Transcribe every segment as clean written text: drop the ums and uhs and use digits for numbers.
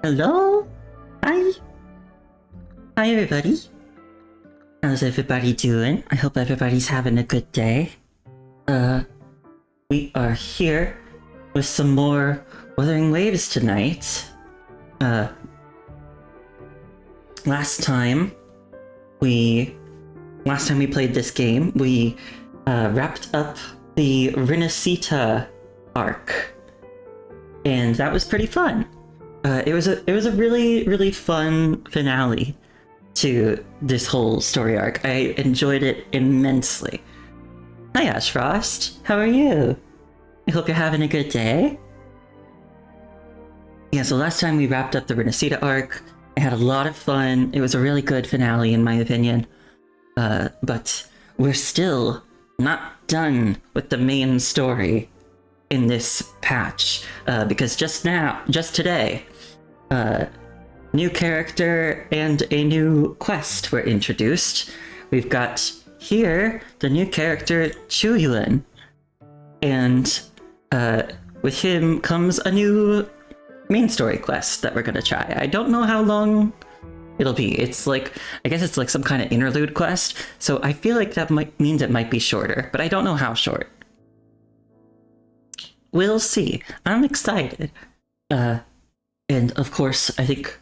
Hello? Hi. Hi, everybody. How's everybody doing? I hope everybody's having a good day. We are here with some more Wuthering Waves tonight. Last time we played this game, we wrapped up the Rinascita arc, and that was pretty fun. It was a really fun finale to this whole story arc. I enjoyed it immensely. Hi Ash Frost, how are you? I hope you're having a good day. Yeah, so last time we wrapped up the Rinascita arc. I had a lot of fun. It was a really good finale in my opinion. But we're still not done with the main story in this patch, because just today, new character and a new quest were introduced. We've got here the new character Qiuyuan, and with him comes a new main story quest that we're gonna try. I don't know how long it'll be. It's like, I guess it's like some kind of interlude quest, so I feel like that means it might be shorter, but I don't know how short. We'll see. I'm excited. And of course, I think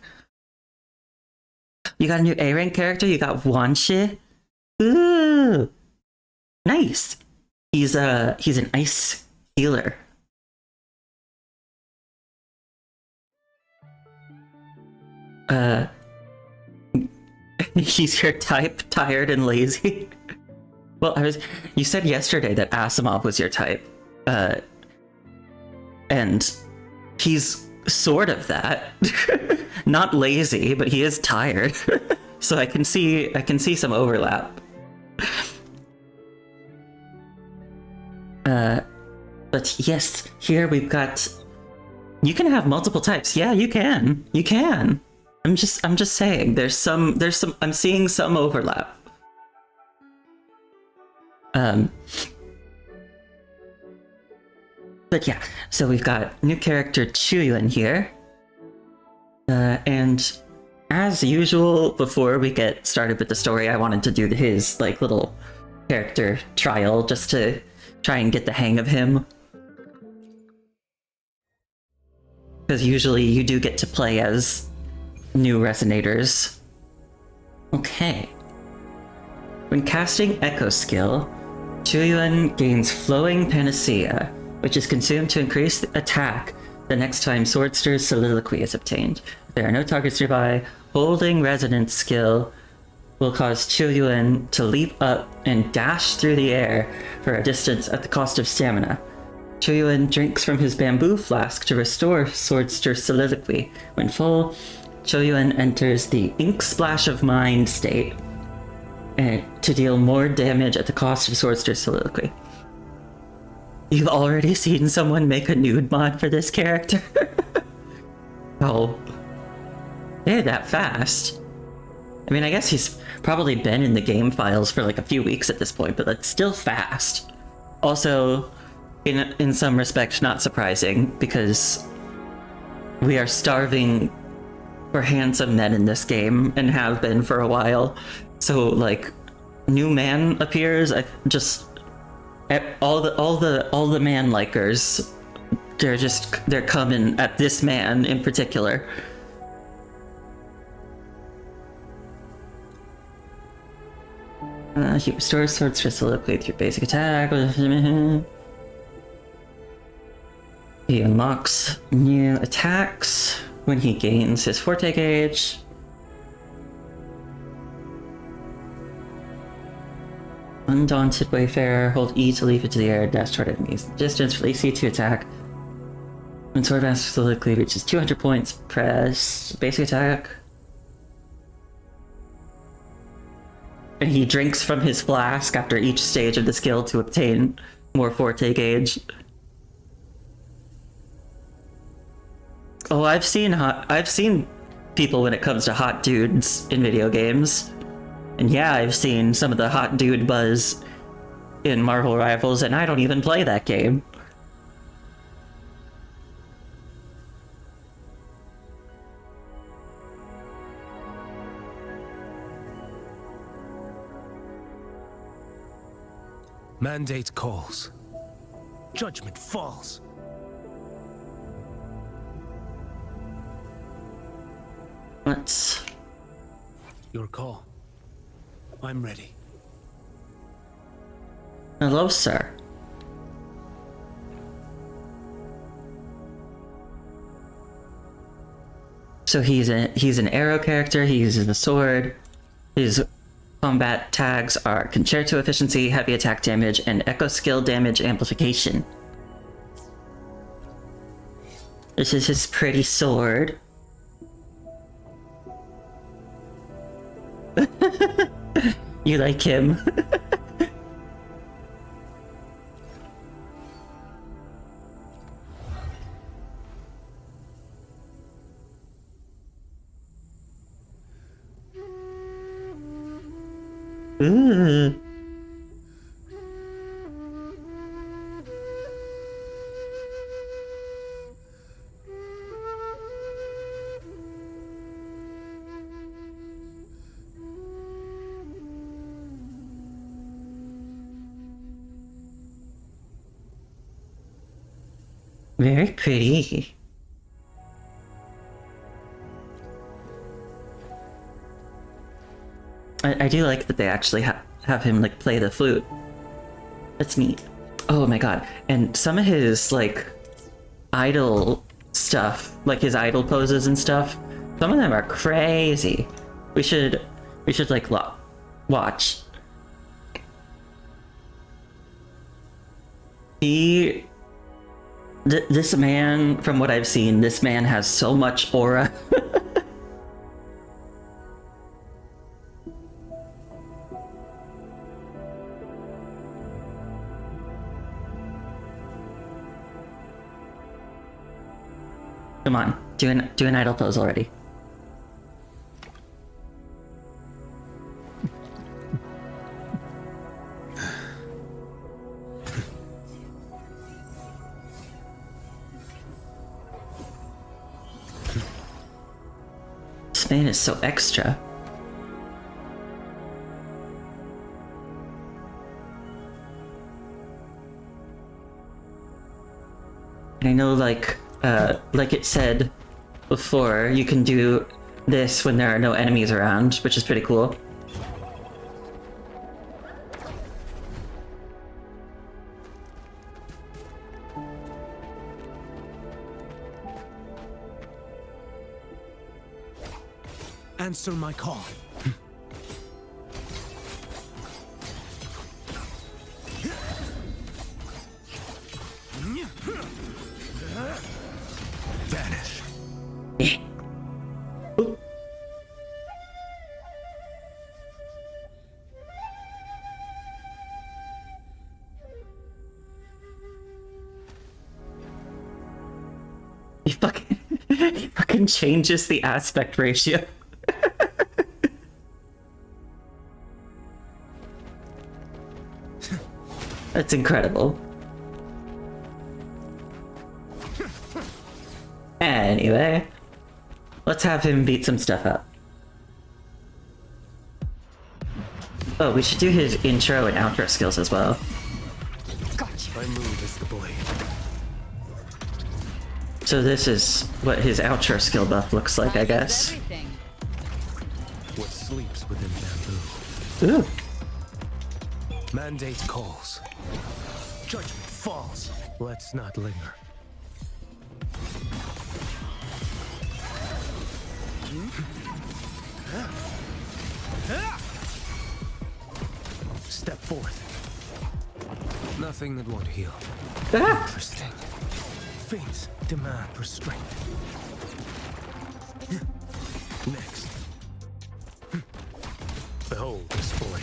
you got a new A rank character. You got Wanshi. Ooh, nice. He's an ice healer. He's your type, tired and lazy. Well, you said yesterday that Asimov was your type, and he's sort of that. Not lazy, but he is tired. So I can see some overlap. But yes, here we've got, you can have multiple types. Yeah, you can. I'm just saying there's some I'm seeing some overlap. But yeah, so we've got new character Qiuyuan here. And as usual, before we get started with the story, I wanted to do his like little character trial just to try and get the hang of him. Because usually you do get to play as new resonators. Okay. When casting Echo skill, Qiuyuan gains Flowing Panacea, which is consumed to increase the attack the next time Swordster's Soliloquy is obtained. If there are no targets nearby, holding Resonance skill will cause Qiuyuan to leap up and dash through the air for a distance at the cost of stamina. Qiuyuan drinks from his bamboo flask to restore Swordster's Soliloquy. When full, Qiuyuan enters the Ink Splash of Mind state to deal more damage at the cost of Swordster's Soliloquy. You've already seen someone make a nude mod for this character? Oh. They're that fast. I mean, I guess he's probably been in the game files for like a few weeks at this point, but that's still fast. Also, in some respects, not surprising, because we are starving for handsome men in this game, and have been for a while. So, like, new man appears, all the man likers, they're coming at this man in particular. He restores Swordster's Soliloquy with your basic attack. He unlocks new attacks when he gains his Forte gauge. Undaunted Wayfarer, hold E to leap into the air, dash toward enemies. Distance, release E to attack. When Swordmaster's Soliloquy reaches 200 points, press basic attack. And he drinks from his flask after each stage of the skill to obtain more Forte gauge. Oh, I've seen people when it comes to hot dudes in video games. And yeah, I've seen some of the hot dude buzz in Marvel Rivals, and I don't even play that game. Mandate calls. Judgment falls. Let's... Your call. I'm ready. Hello, sir. So he's an arrow character. He uses the sword. His combat tags are concerto efficiency, heavy attack damage, and echo skill damage amplification. This is his pretty sword. You like him? Ooh. Very pretty. I do like that they actually have him like play the flute. That's neat. Oh my god. And some of his like idol stuff, like his idol poses and stuff, some of them are crazy. We should like watch. This man, from what I've seen, this man has so much aura. Come on, do an idle pose already. This man is so extra. And I know, like it said before, you can do this when there are no enemies around, which is pretty cool. Answer my call. Vanish. He fucking changes the aspect ratio. That's incredible. Anyway, let's have him beat some stuff up. Oh, we should do his intro and outro skills as well. My move is the blade. So this is what his outro skill buff looks like, I guess. What sleeps within bamboo? Ooh. Mandate calls. Judgment falls. Let's not linger. Step forth. Nothing that won't heal. Ah! Interesting. Fates demand restraint. Next. Behold this blade.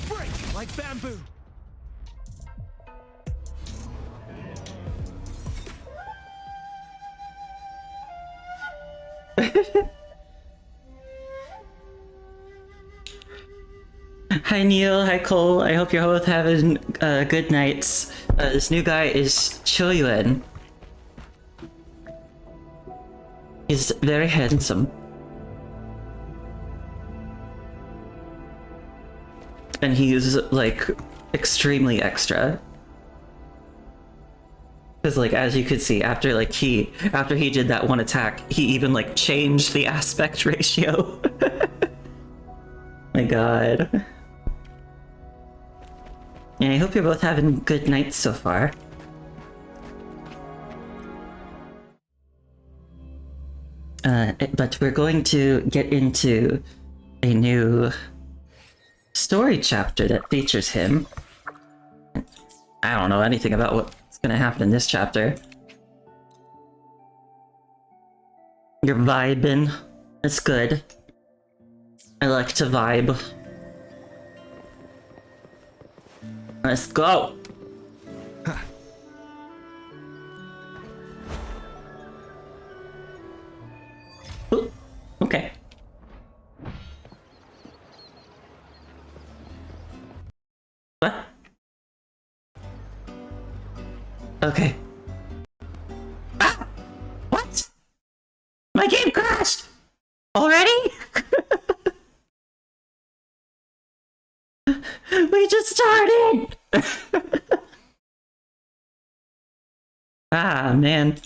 Break like bamboo. Hi Neil, hi Cole. I hope you're both having good nights. This new guy is Qiuyuan. He's very handsome. And he's, like, extremely extra. Because, like, as you could see, after he did that one attack, he even, like, changed the aspect ratio. My god. Yeah, I hope you're both having good nights so far. But we're going to get into a new story chapter that features him. I don't know anything about what's gonna happen in this chapter. You're vibing. It's good. I like to vibe. Let's go! Ooh, okay. What? Okay. Ah! What? My game crashed! Already? We just started! Ah, man.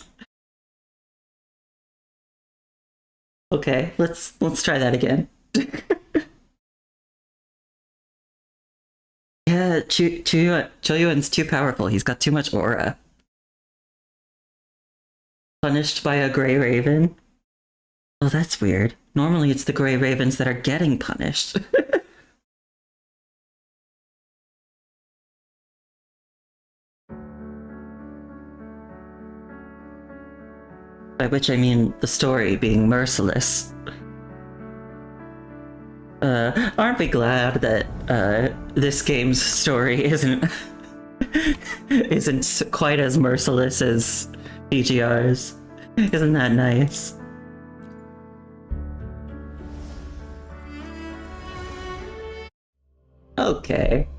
Okay, let's try that again. Yeah, Qiuyuan's too powerful. He's got too much aura. Punished by a gray raven? Oh, that's weird. Normally it's the gray ravens that are getting punished. By which I mean the story being merciless. Aren't we glad that this game's story isn't quite as merciless as BGR's? Isn't that nice? Okay.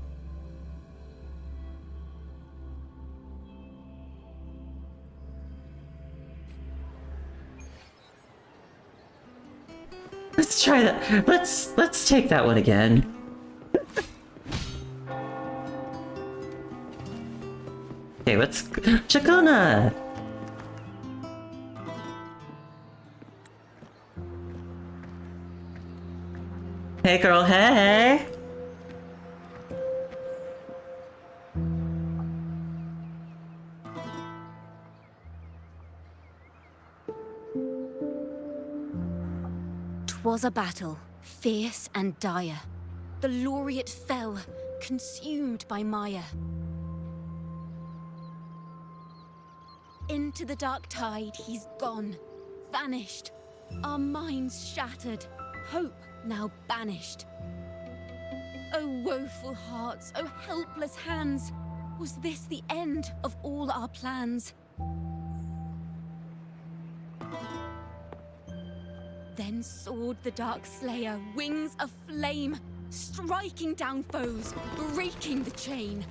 Let's try that. Let's take that one again. Okay, let's Chakona. Hey girl, hey. Was a battle, fierce and dire. The laureate fell, consumed by mire. Into the dark tide he's gone, vanished. Our minds shattered, hope now banished. Oh woeful hearts, oh helpless hands, was this the end of all our plans? Then soared the dark slayer, wings aflame, striking down foes, breaking the chain.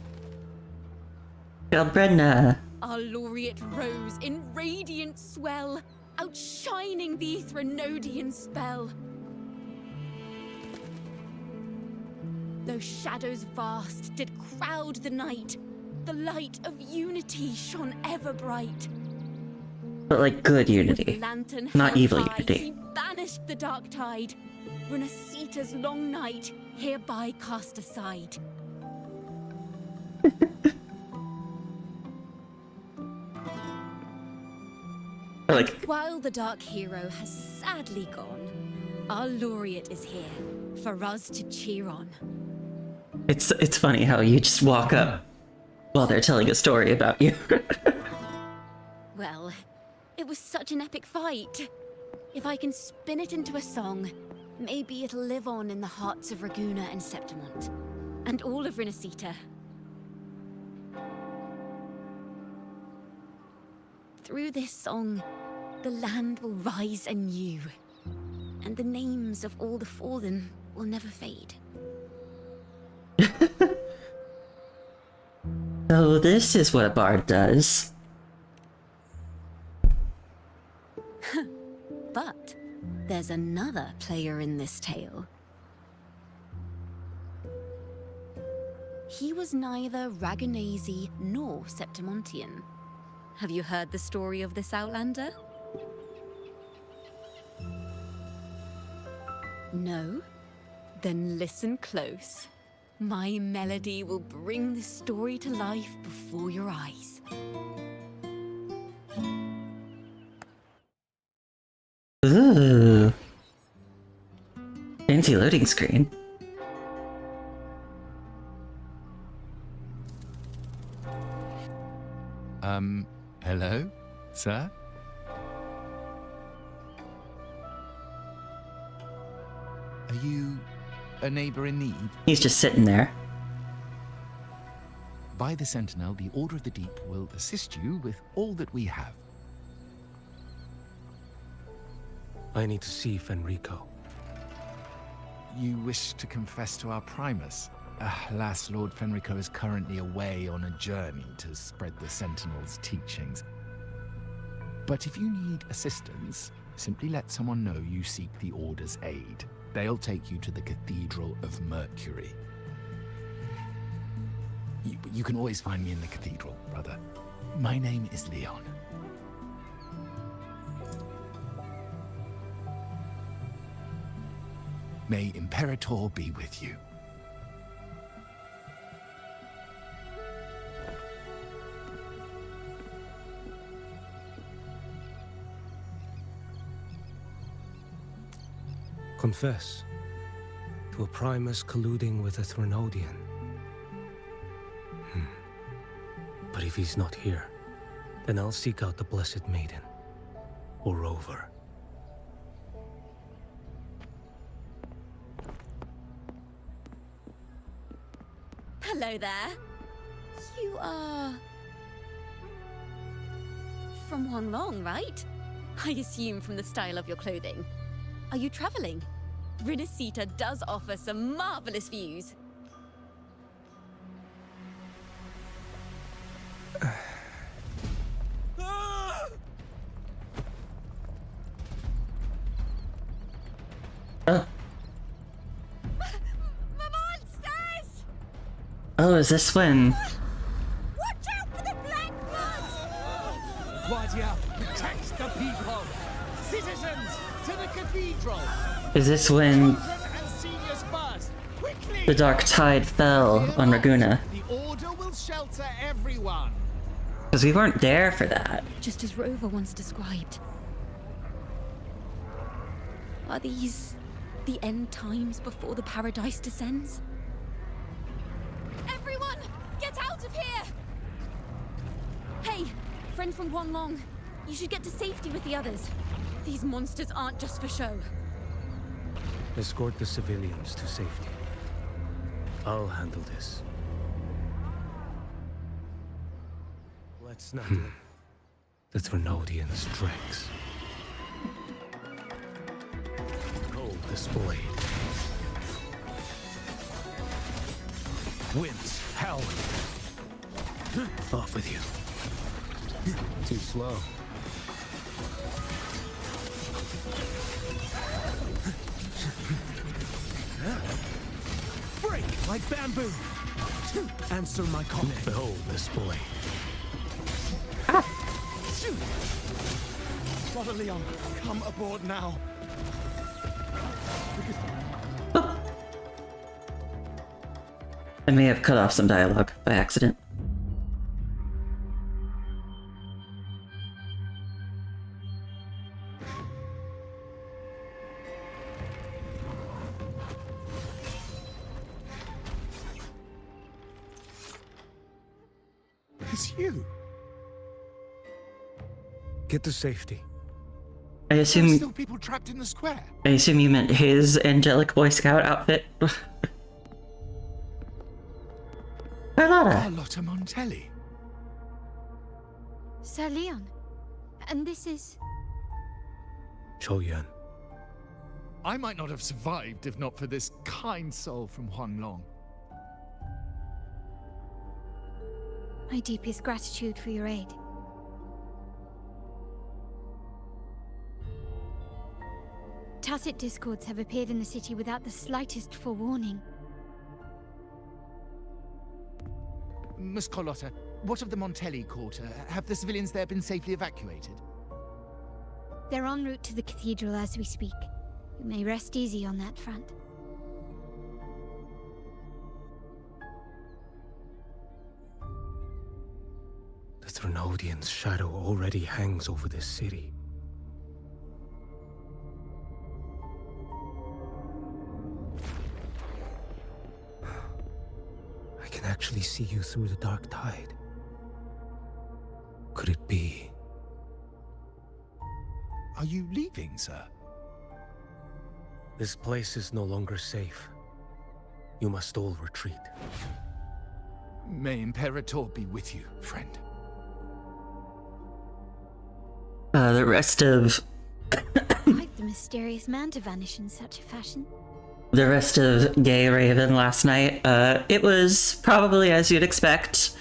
Brenna. Our laureate rose in radiant swell, outshining the Threnodian spell. Though shadows vast did crowd the night, the light of unity shone ever bright. But like good unity, not evil unity. He banished the dark tide, Rinascita's long night hereby cast aside. Like, While the dark hero has sadly gone, our laureate is here for us to cheer on. it's funny how you just walk up while they're telling a story about you. Well, it was such an epic fight. If I can spin it into a song, maybe it'll live on in the hearts of Raguna and Septimont, and all of Rinascita. Through this song, the land will rise anew, and the names of all the fallen will never fade. So this is what a bard does. there's another player in this tale. He was neither Rhagonese nor Septimontian. Have you heard the story of this Outlander? No? Then listen close. My melody will bring this story to life before your eyes. Ooh. Fancy loading screen. Hello, sir? Are you a neighbor in need? He's just sitting there. By the Sentinel, the Order of the Deep will assist you with all that we have. I need to see Fenrico. You wish to confess to our Primus? Alas, Lord Fenrico is currently away on a journey to spread the Sentinel's teachings. But if you need assistance, simply let someone know you seek the Order's aid. They'll take you to the Cathedral of Mercury. You can always find me in the Cathedral, brother. My name is Leon. May Imperator be with you. Confess to a Primus colluding with a Threnodian. But if he's not here, then I'll seek out the Blessed Maiden, or Rover. Hello there. You are... from Huanglong, right? I assume from the style of your clothing. Are you traveling? Rinascita does offer some marvelous views. Oh. Monsters! Oh, is this when? Watch out for the black blood! Guardia, protect the people! Citizens, to the cathedral! Is this when Children and seniors first! Quickly! the dark tide fell on Raguna? The Order will shelter everyone! Because we weren't there for that. Just as Rover once described. Are these the end times before the paradise descends? Everyone, get out of here! Hey, friend from Huanglong, you should get to safety with the others. These monsters aren't just for show. Escort the civilians to safety. I'll handle this. Let's not let the Threnodians' dregs. Hold this blade. Winds, hell. Off with you. Too slow. Break like bamboo! Answer my call. Behold this blade. Brother Leon, come aboard now. I may have cut off some dialogue by accident. It's you. Get to safety. I There are assume still people trapped in the square. you meant his angelic Boy Scout outfit. Carlotta. Carlotta Montelli. Sir Leon, and this is... Qiuyuan. I might not have survived if not for this kind soul from Huanglong. My deepest gratitude for your aid. tacit discords have appeared in the city without the slightest forewarning. Miss Carlotta, what of the Montelli quarter? Have the civilians there been safely evacuated? They're en route to the cathedral as we speak. You may rest easy on that front. The Threnodian's shadow already hangs over this city. I can actually see you through the dark tide. Could it be? Are you leaving, sir? This place is no longer safe. You must all retreat. May Imperator be with you, friend. The rest of Quite the mysterious man to vanish in such a fashion. the rest of Gay Raven last night, it was probably as you'd expect,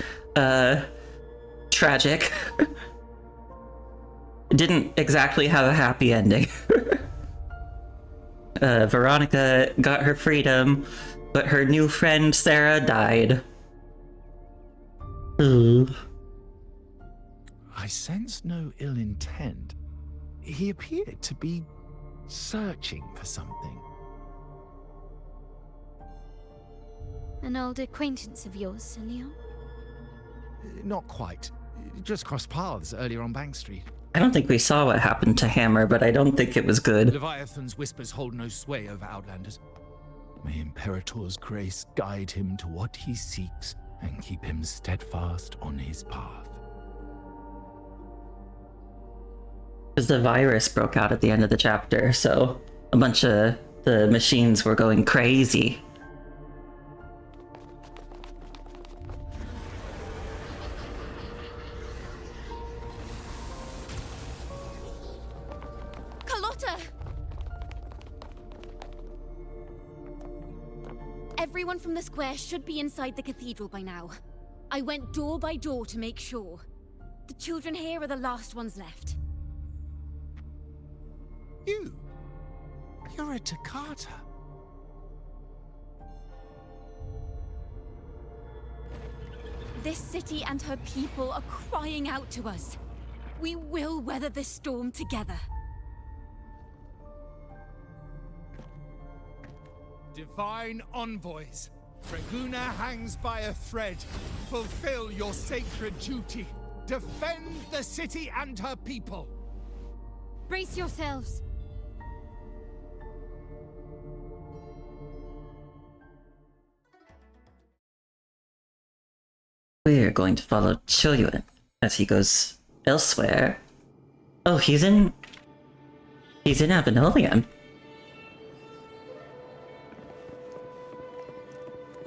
tragic. Didn't exactly have a happy ending. Veronica got her freedom, but her new friend Sarah died. Ooh. I sense no ill intent. He appeared to be searching for something. An old acquaintance of yours, Sir Leon? Not quite. Just crossed paths earlier on Bank Street. I don't think we saw what happened to Hammer, but I don't think it was good. Leviathan's whispers hold no sway over Outlanders. May Imperator's grace guide him to what he seeks and keep him steadfast on his path. Because the virus broke out at the end of the chapter, so a bunch of the machines were going crazy. Carlotta! Everyone from the square should be inside the cathedral by now. I went door by door to make sure. The children here are the last ones left. You're a Toccata. This city and her people are crying out to us. We will weather this storm together. Divine envoys, Draguna hangs by a thread. Fulfill your sacred duty. Defend the city and her people. Brace yourselves. We're going to follow Qiuyuan as he goes elsewhere. Oh, he's in Abenolium.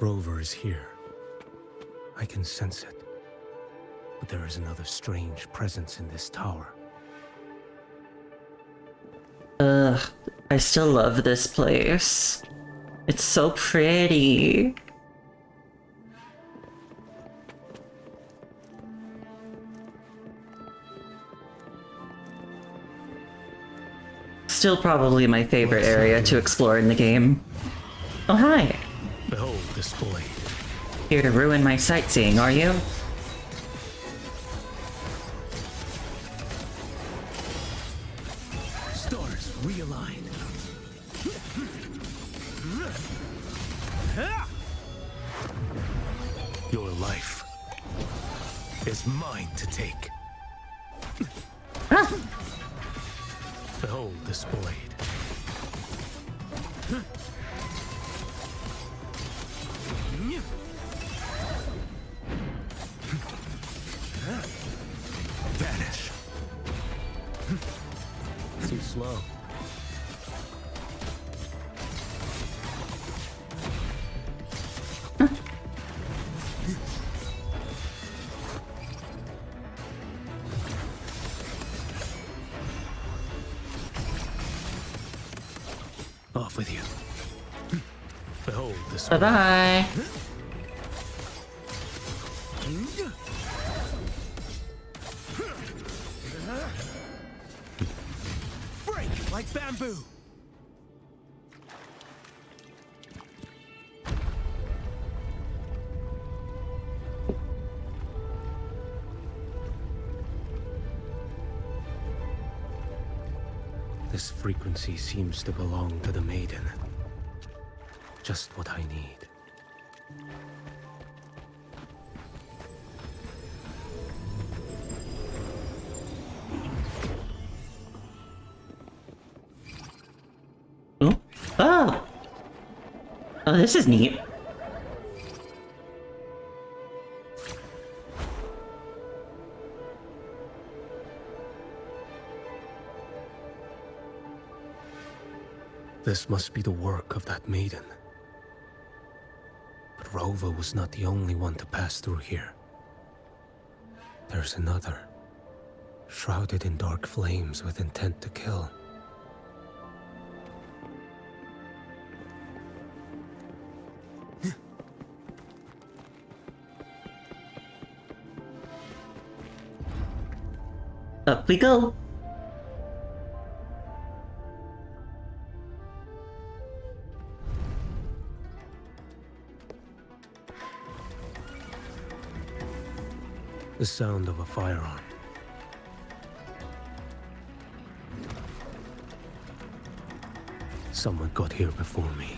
Rover is here. I can sense it. But there is another strange presence in this tower. I still love this place. It's so pretty. Still probably my favorite area to explore in the game. Oh, hi. Behold this blade. Here to ruin my sightseeing, are you? Stars realigned. Your life is mine to take. Behold this blade. Vanish. Too slow. Off with you. Behold this. Bye-bye. Break like bamboo. This frequency seems to belong to the maiden. Just what I need. Oh. Oh! Oh, this is neat. This must be the work of that maiden. But Rova was not the only one to pass through here. There's another, shrouded in dark flames with intent to kill. Up we go. The sound of a firearm. Someone got here before me.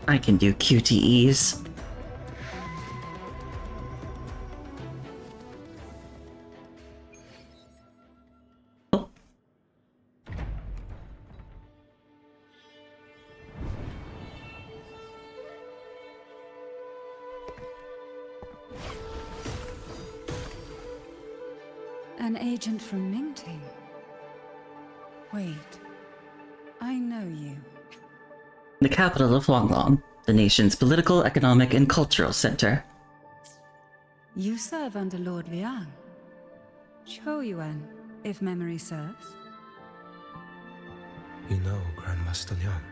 I can do QTEs. Oh. An agent from Mingting? Wait, I know you. The capital of Huanglong, the nation's political, economic, and cultural center. You serve under Lord Liang. Qiuyuan, if memory serves. You know Grandmaster Liang.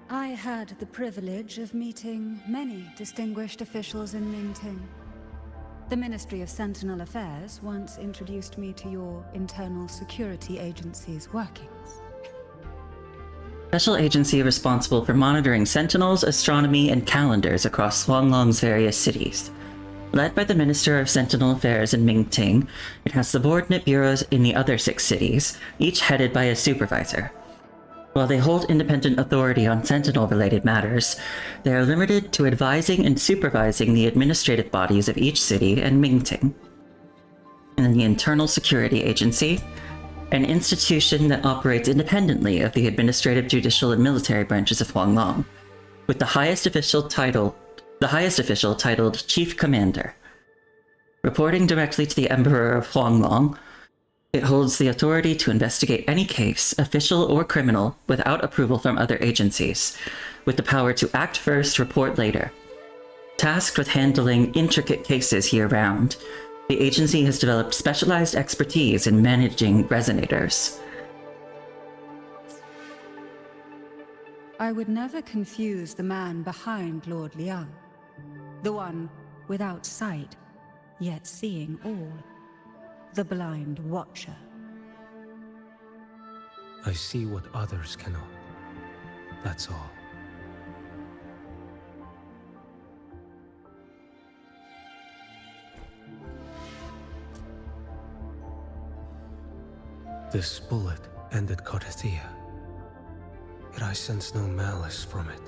I had the privilege of meeting many distinguished officials in Mingting. The Ministry of Sentinel Affairs once introduced me to your internal security agency's workings. Special agency responsible for monitoring sentinels, astronomy, and calendars across Huanglong's various cities. Led by the Minister of Sentinel Affairs in Mingting, it has subordinate bureaus in the other 6 cities, each headed by a supervisor. While they hold independent authority on sentinel-related matters, they are limited to advising and supervising the administrative bodies of each city and Mingting. And then the Internal Security Agency, an institution that operates independently of the administrative, judicial, and military branches of Huanglong, with the highest official titled Chief Commander. Reporting directly to the Emperor of Huanglong, it holds the authority to investigate any case, official or criminal, without approval from other agencies, with the power to act first, report later. Tasked with handling intricate cases year-round, the agency has developed specialized expertise in managing resonators. I would never confuse the man behind Lord Liang. The one without sight, yet seeing all. The blind watcher. I see what others cannot. That's all. This bullet ended Carthia, yet I sense no malice from it.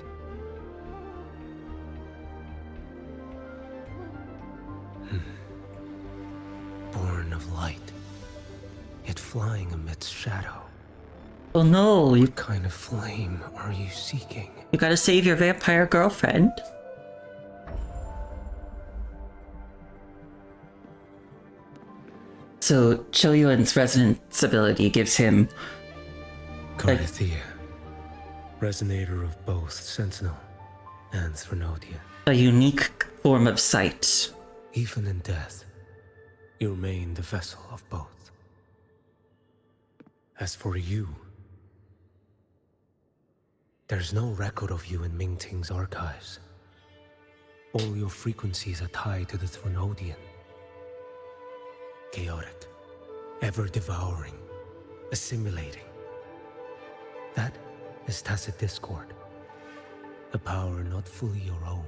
Born of light, yet flying amidst shadow. Oh no, What kind of flame are you seeking? you gotta save your vampire girlfriend. So Qiuyuan's resonance ability gives him Carthia, resonator of both Sentinel and Threnodian. a unique form of sight. Even in death, you remain the vessel of both. As for you, There's no record of you in Mingting's archives. All your frequencies are tied to the Thronodian. Chaotic, ever-devouring, assimilating. That is tacit discord. A power not fully your own.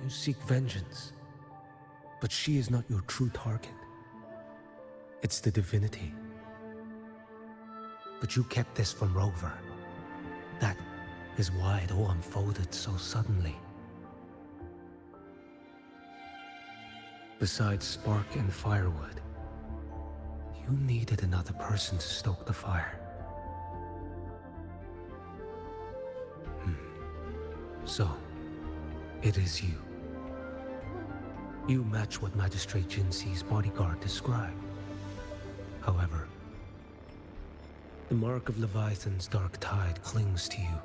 You seek vengeance, but she is not your true target. It's the divinity. But you kept this from Rover. That is why it all unfolded so suddenly. Besides spark and firewood, you needed another person to stoke the fire. So, it is you. You match what Magistrate Jinxi's bodyguard described. However, the mark of Leviathan's dark tide clings to you.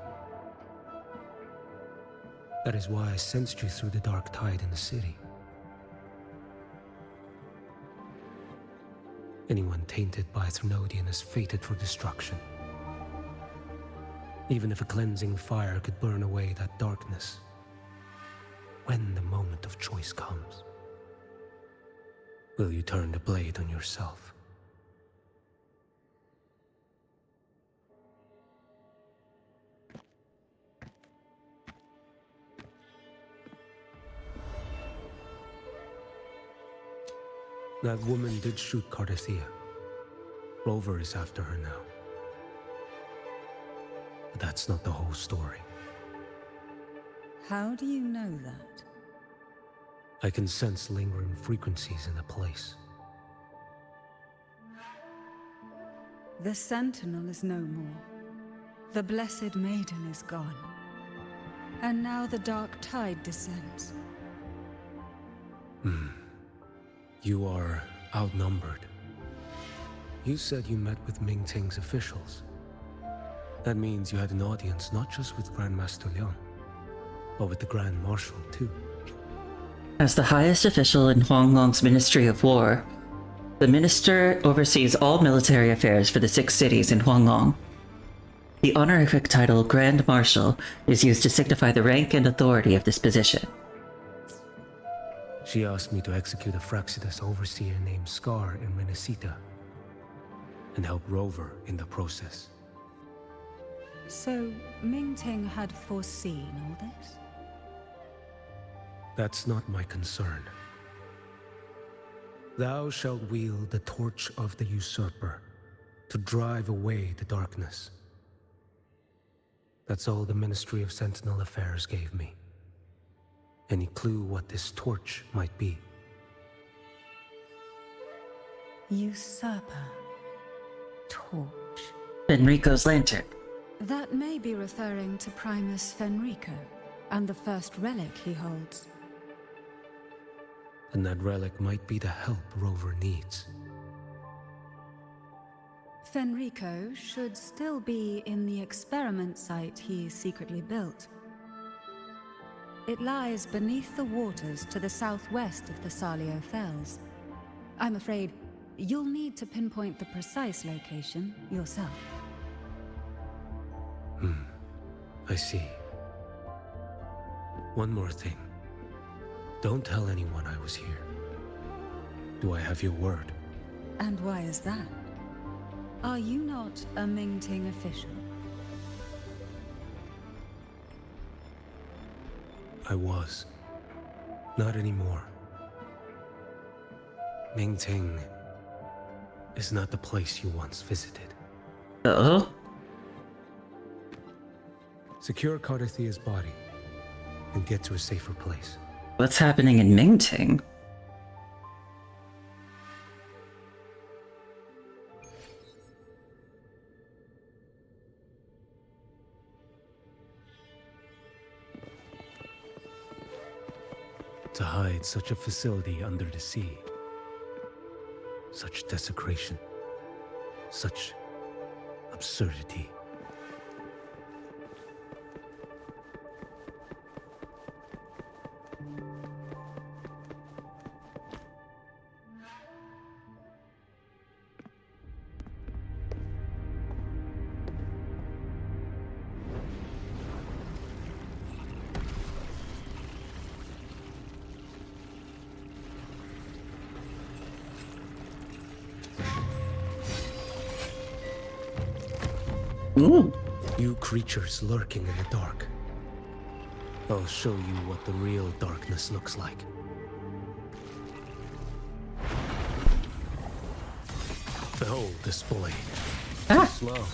That is why I sensed you through the dark tide in the city. Anyone tainted by Thronodian is fated for destruction. Even if a cleansing fire could burn away that darkness, when the moment of choice comes, will you turn the blade on yourself? That woman did shoot Cardathia. Rover is after her now. But that's not the whole story. How do you know that? I can sense lingering frequencies in the place. The Sentinel is no more. The Blessed Maiden is gone. And now the dark tide descends. You are outnumbered. You said you met with Mingting's officials. That means you had an audience not just with Grandmaster Liang, but with the Grand Marshal too. As the highest official in Huanglong's Ministry of War, the minister oversees all military affairs for the 6 cities in Huanglong. The honorific title Grand Marshal is used to signify the rank and authority of this position. She asked me to execute a Fraxidus overseer named Scar in Rinascita, and help Rover in the process. So, Mingting had foreseen all this? That's not my concern. Thou shalt wield the torch of the usurper to drive away the darkness. That's all the Ministry of Sentinel Affairs gave me. Any clue what this torch might be? Usurper. Torch. Enrico's lantern. That may be referring to Primus Fenrico, and the first relic he holds. And that relic might be the help Rover needs. Fenrico should still be in the experiment site he secretly built. It lies beneath the waters to the southwest of the Salio Fells. I'm afraid you'll need to pinpoint the precise location yourself. I see. One more thing. Don't tell anyone I was here. Do I have your word? And why is that? Are you not a Mingting official? I was. Not anymore. Mingting is not the place you once visited. Uh-oh. Secure Cardathia's body and get to a safer place. What's happening in Mingting? To hide such a facility under the sea. Such desecration. Such absurdity. Ooh. You creatures lurking in the dark. I'll show you what the real darkness looks like. Behold this boy. Too Ah. slow.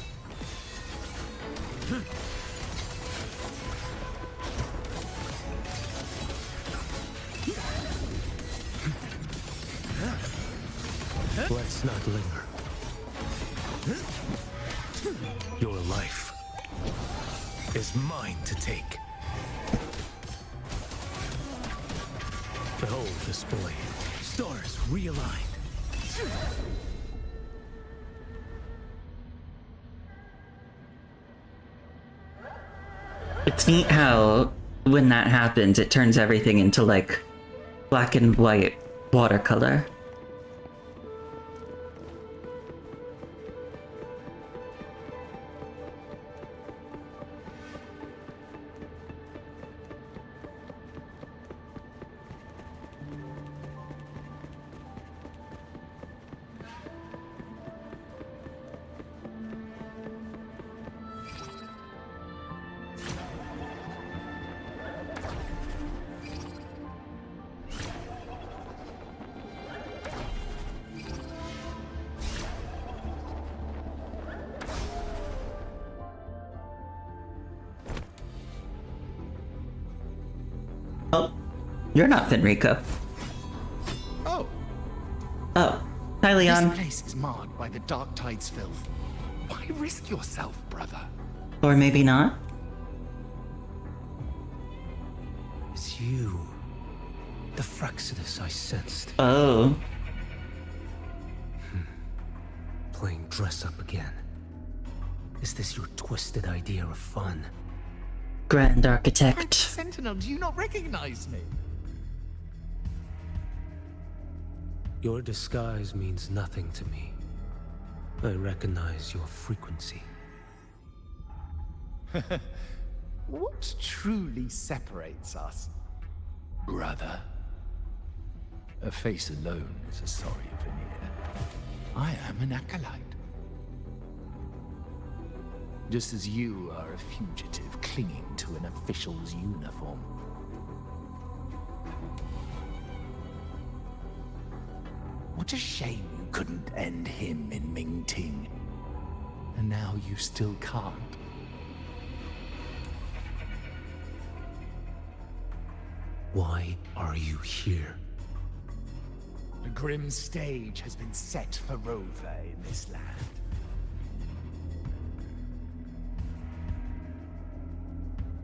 Let's not linger. Your life is mine to take. Behold this boy. Stars realigned. It's neat how, when that happens, it turns everything into, like, black and white watercolor. Oh, you're not Fenrico. Oh, Oh, hi, Leon. this place is marred by the Dark Tide's filth. Why risk yourself, brother? Or maybe not. It's you. The Frexidus I sensed. Oh, Playing dress up again. Is this your twisted idea of fun? Grand Architect. Sentinel, do you not recognize me? Your disguise means nothing to me. I recognize your frequency. What truly separates us, brother? A face alone is a sorry veneer. I am an acolyte. Just as you are a fugitive clinging to an official's uniform. What a shame you couldn't end him in Mingting. And now you still can't. Why are you here? A grim stage has been set for Rover in this land.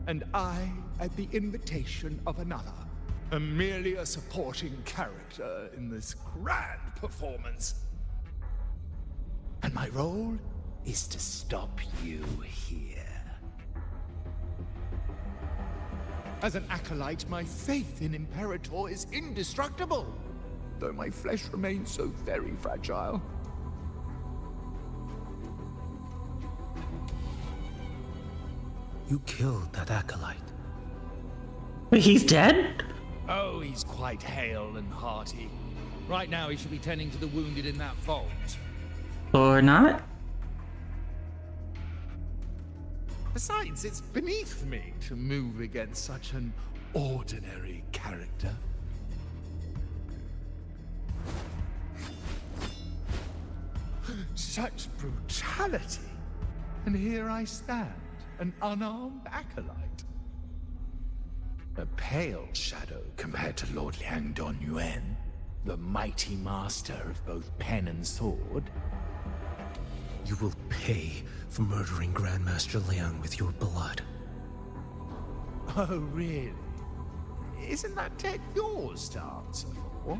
And I, at the invitation of another, am merely a supporting character in this grand performance. And my role is to stop you here. As an acolyte, my faith in Imperator is indestructible, though my flesh remains so very fragile. You killed that acolyte. Wait, he's dead? Oh, he's quite hale and hearty. Right now, he should be tending to the wounded in that vault. Or not? Besides, it's beneath me to move against such an ordinary character. Such brutality! And here I stand, an unarmed acolyte. A pale shadow compared to Lord Liang Donyuan, the mighty master of both pen and sword. You will pay for murdering Grandmaster Liang with your blood. Oh, really? Isn't that debt yours to answer for?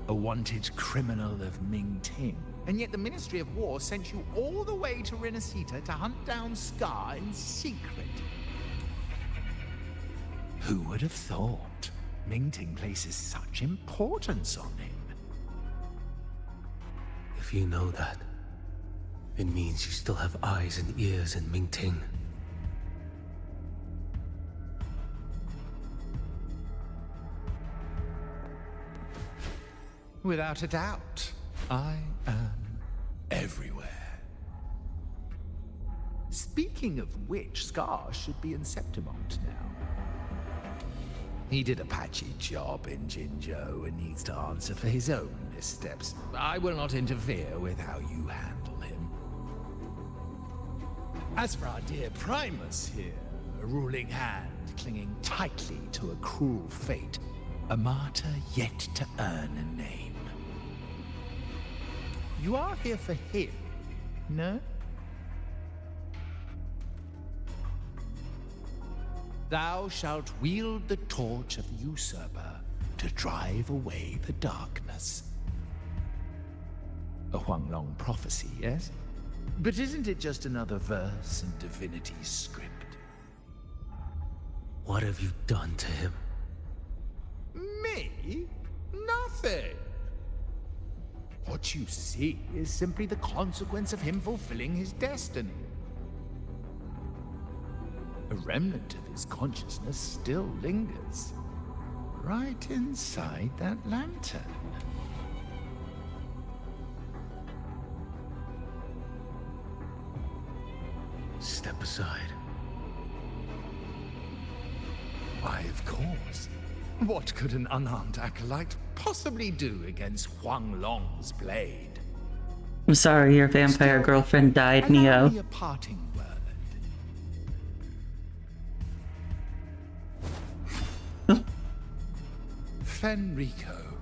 A wanted criminal of Mingting. And yet the Ministry of War sent you all the way to Rinascita to hunt down Scar in secret. Who would have thought? Mingting places such importance on him. If you know that, it means you still have eyes and ears in Mingting. Without a doubt, I am everywhere. Speaking of which, Scar should be in Septimont now. He did a patchy job in Jinzhou and needs to answer for his own missteps. I will not interfere with how you handle him. As for our dear Primus here, a ruling hand clinging tightly to a cruel fate, a martyr yet to earn a name. You are here for him, no? Thou shalt wield the torch of the usurper to drive away the darkness. A Huanglong prophecy, yes? But isn't it just another verse in Divinity's script? What have you done to him? Me? Nothing. What you see is simply the consequence of him fulfilling his destiny. A remnant of his consciousness still lingers, right inside that lantern. Step aside. Why, of course. What could an unarmed acolyte possibly do against Huanglong's blade? I'm sorry your vampire girlfriend died, Allow Neo. me a parting word. Fenrico.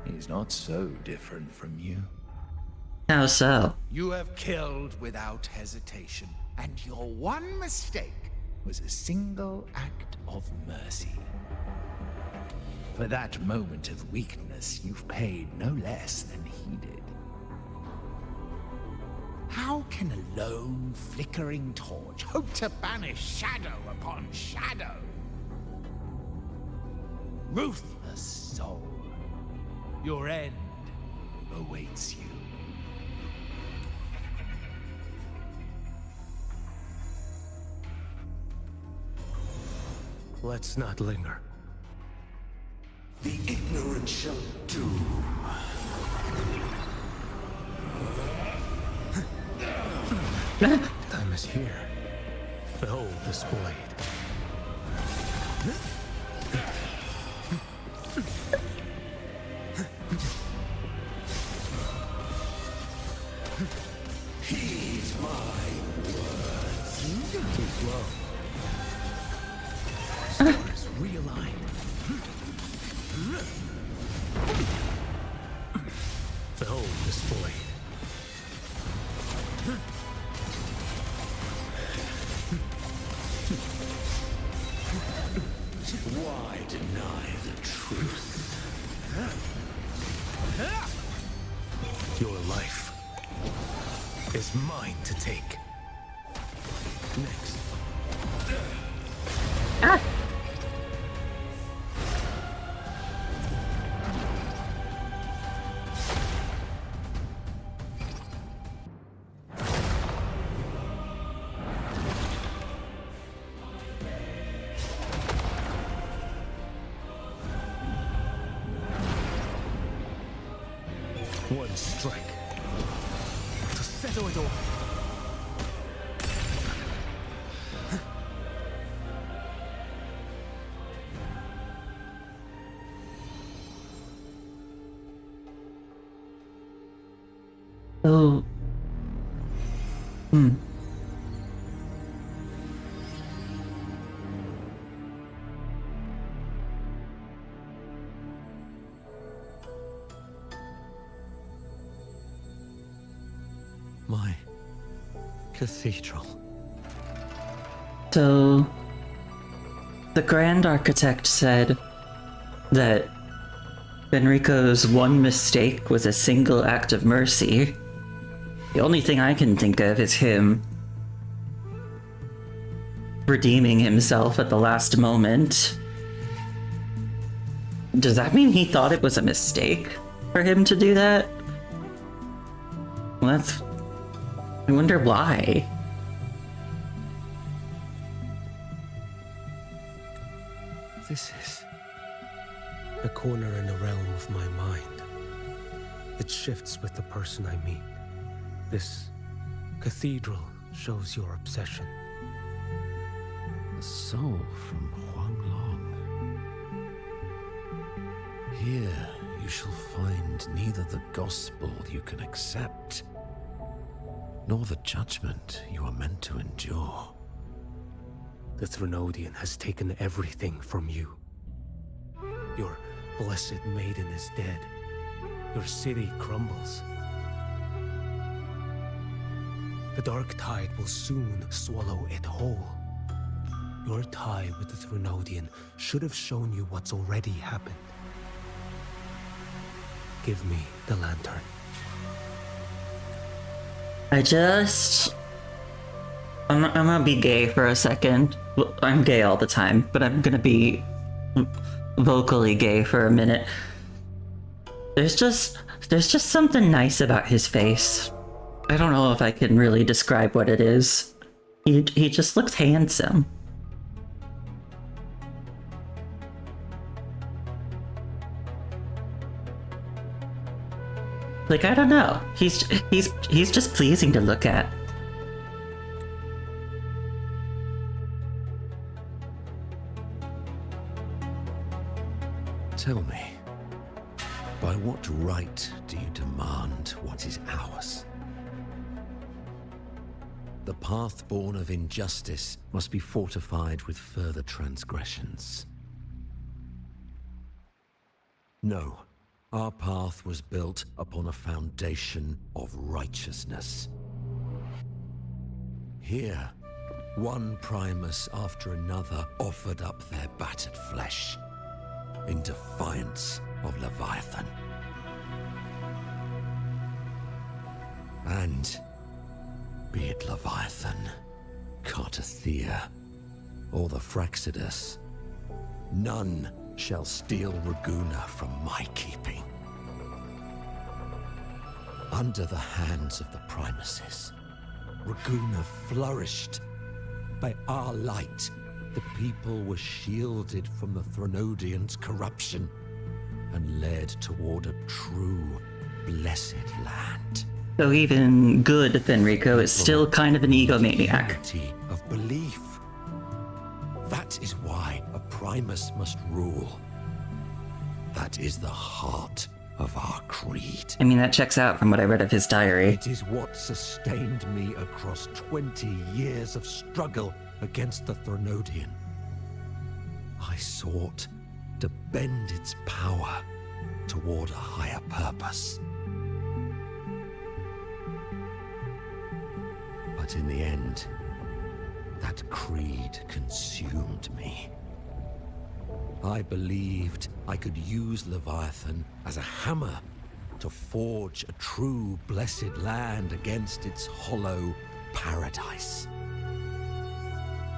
He's not so different from you. How so? You have killed without hesitation, and your one mistake was a single act of mercy. For that moment of weakness, you've paid no less than he did. How can a lone, flickering torch hope to banish shadow upon shadow? Ruthless soul, your end awaits you. Let's not linger. The ignorant shall do. Time is here. Behold this blade. Heed my words. Too slow. Stars realigned. Behold this blade. Why deny the truth? Your life is mine to take. Next. One strike to settle it all. Oh. Hmm. My cathedral. So, the Grand Architect said that Fenrico's one mistake was a single act of mercy. The only thing I can think of is him redeeming himself at the last moment. Does that mean he thought it was a mistake for him to do that? Well, I wonder why. This is a corner in the realm of my mind. It shifts with the person I meet. This cathedral shows your obsession. A soul from Huanglong. Here you shall find neither the gospel you can accept, nor the judgment you are meant to endure. The Threnodian has taken everything from you. Your blessed maiden is dead. Your city crumbles. The dark tide will soon swallow it whole. Your tie with the Threnodian should have shown you what's already happened. Give me the lantern. I'm gonna be gay for a second. Well, I'm gay all the time, but I'm gonna be vocally gay for a minute. There's just something nice about his face. I don't know if I can really describe what it is. He just looks handsome. Like, I don't know. He's just pleasing to look at. Tell me, by what right do you demand what is ours? The path born of injustice must be fortified with further transgressions. No, our path was built upon a foundation of righteousness. Here, one Primus after another offered up their battered flesh in defiance of Leviathan. And be it Leviathan, Cartathea, or the Fraxidus, none shall steal Raguna from my keeping. Under the hands of the Primuses, Raguna flourished. By our light, the people were shielded from the Threnodians' corruption and led toward a true, blessed land. So even good Fenrico is still kind of an egomaniac. Unity of belief. That is why a Primus must rule. That is the heart of our creed. I mean, that checks out from what I read of his diary. It is what sustained me across 20 years of struggle against the Threnodian. I sought to bend its power toward a higher purpose. But in the end, that creed consumed me. I believed I could use Leviathan as a hammer to forge a true blessed land against its hollow paradise.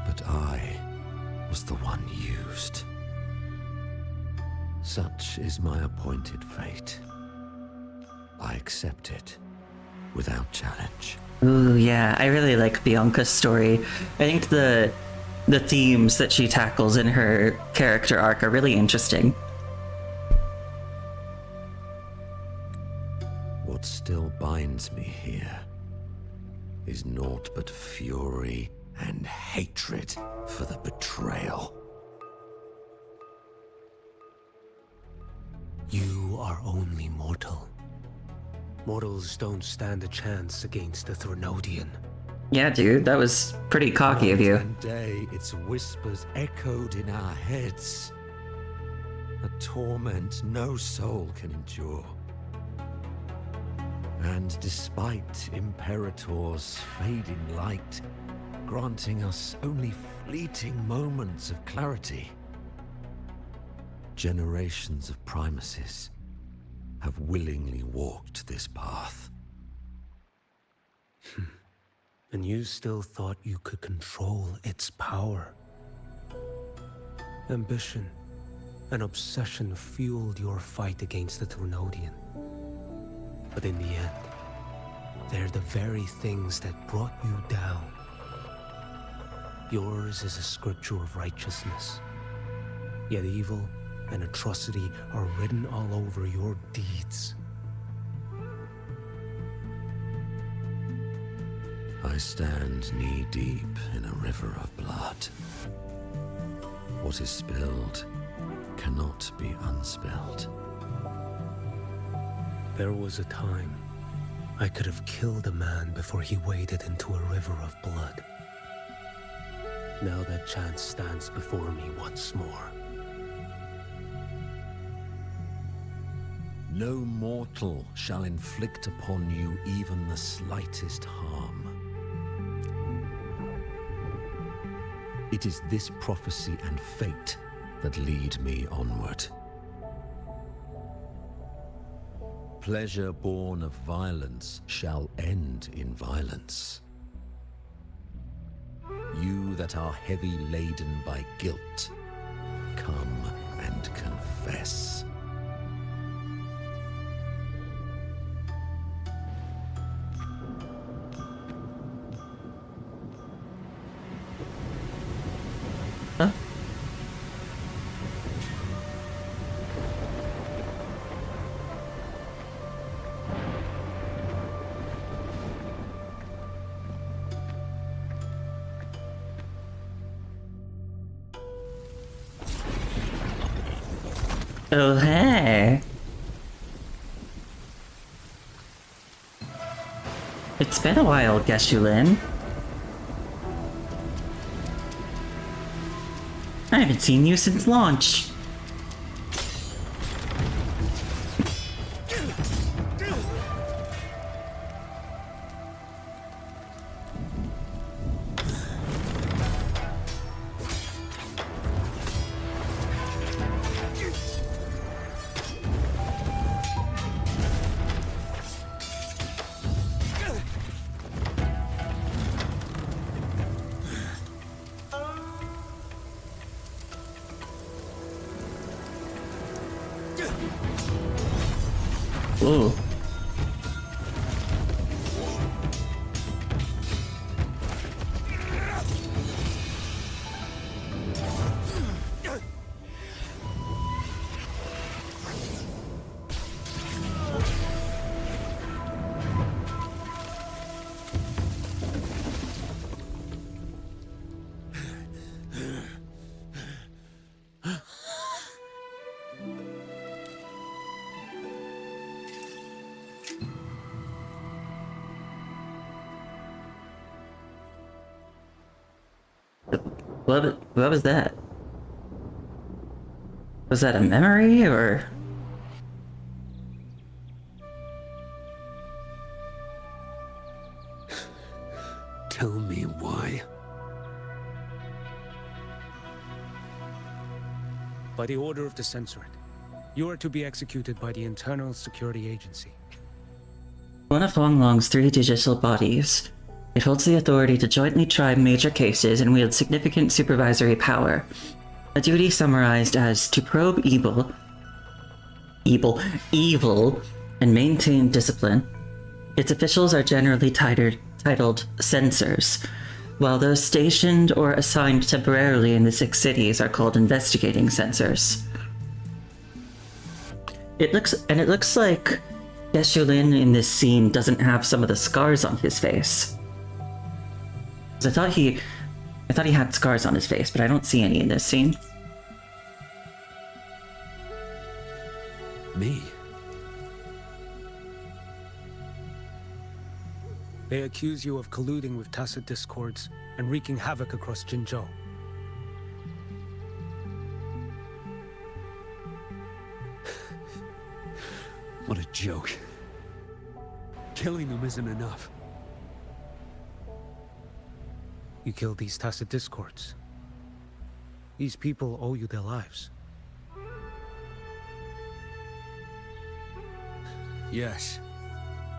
But I was the one used. Such is my appointed fate. I accept it without challenge. Ooh, yeah, I really like Bianca's story. I think the themes that she tackles in her character arc are really interesting. What still binds me here is naught but fury and hatred for the betrayal. You are only mortal. Mortals don't stand a chance against the Threnodian. Yeah, dude, that was pretty cocky of you. Night and day, its whispers echoed in our heads. A torment no soul can endure. And despite Imperator's fading light, granting us only fleeting moments of clarity, generations of Primuses have willingly walked this path. And you still thought you could control its power. Ambition and obsession fueled your fight against the Threnodian. But in the end, they're the very things that brought you down. Yours is a scripture of righteousness, yet evil and atrocity are written all over your deeds. I stand knee-deep in a river of blood. What is spilled cannot be unspilled. There was a time I could have killed a man before he waded into a river of blood. Now that chance stands before me once more. No mortal shall inflict upon you even the slightest harm. It is this prophecy and fate that lead me onward. Pleasure born of violence shall end in violence. You that are heavy laden by guilt, come and confess. Huh? Oh, hey. It's been a while, Qiuyuan. I haven't seen you since launch. Ooh. What was that? Was that a memory, or...? Tell me why. By the order of the Censorate, you are to be executed by the Internal Security Agency. One of Huanglong's 3 judicial bodies. It holds the authority to jointly try major cases and wields significant supervisory power. A duty summarized as to probe evil, and maintain discipline. Its officials are generally titled censors, while those stationed or assigned temporarily in the 6 cities are called investigating censors. It looks like Qiuyuan in this scene doesn't have some of the scars on his face. I thought he had scars on his face, but I don't see any in this scene. Me? They accuse you of colluding with tacit discords and wreaking havoc across Jinzhou. What a joke. Killing them isn't enough. You killed these tacit discords. These people owe you their lives. Yes.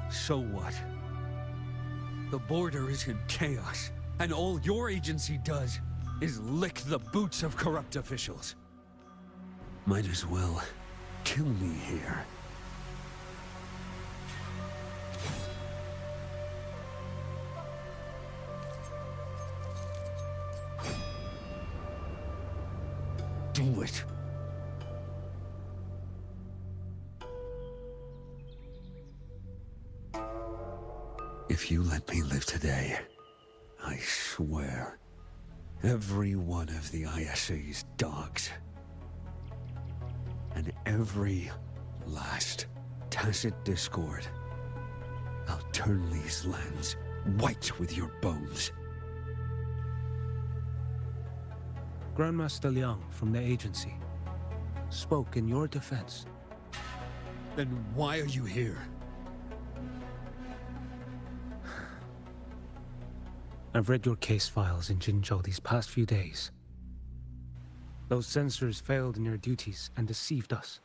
So what? The border is in chaos, and all your agency does is lick the boots of corrupt officials. Might as well kill me here. Do it. If you let me live today, I swear, every one of the ISA's dogs, and every last tacit discord, I'll turn these lands white with your bones. Grandmaster Liang from the agency spoke in your defense. Then why are you here? I've read your case files in Jinzhou these past few days. Those censors failed in their duties and deceived us.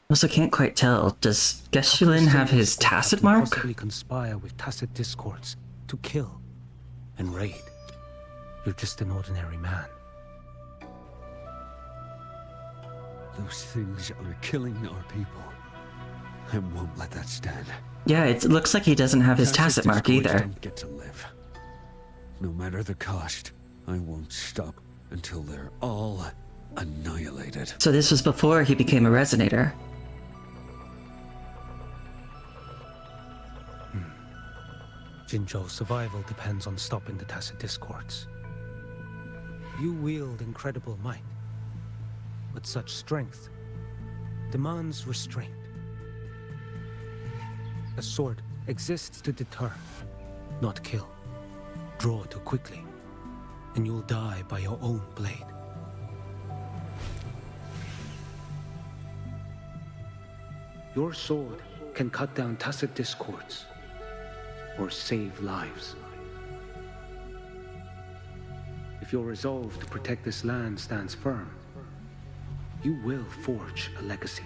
Also, can't quite tell. Does How could a Qiuyuan have single his spoke tacit captain mark? possibly conspire with tacit discords to kill and raid? You're just an ordinary man. Those things are killing our people. I won't let that stand. Yeah, it looks like he doesn't have his tacit mark discords either. don't get to live. No matter the cost, I won't stop until they're all annihilated. So this was before he became a resonator. Jinzhou's survival depends on stopping the tacit discords. You wield incredible might, but such strength demands restraint. A sword exists to deter, not kill. Draw too quickly, and you'll die by your own blade. Your sword can cut down tacit discords, or save lives. If your resolve to protect this land stands firm, you will forge a legacy.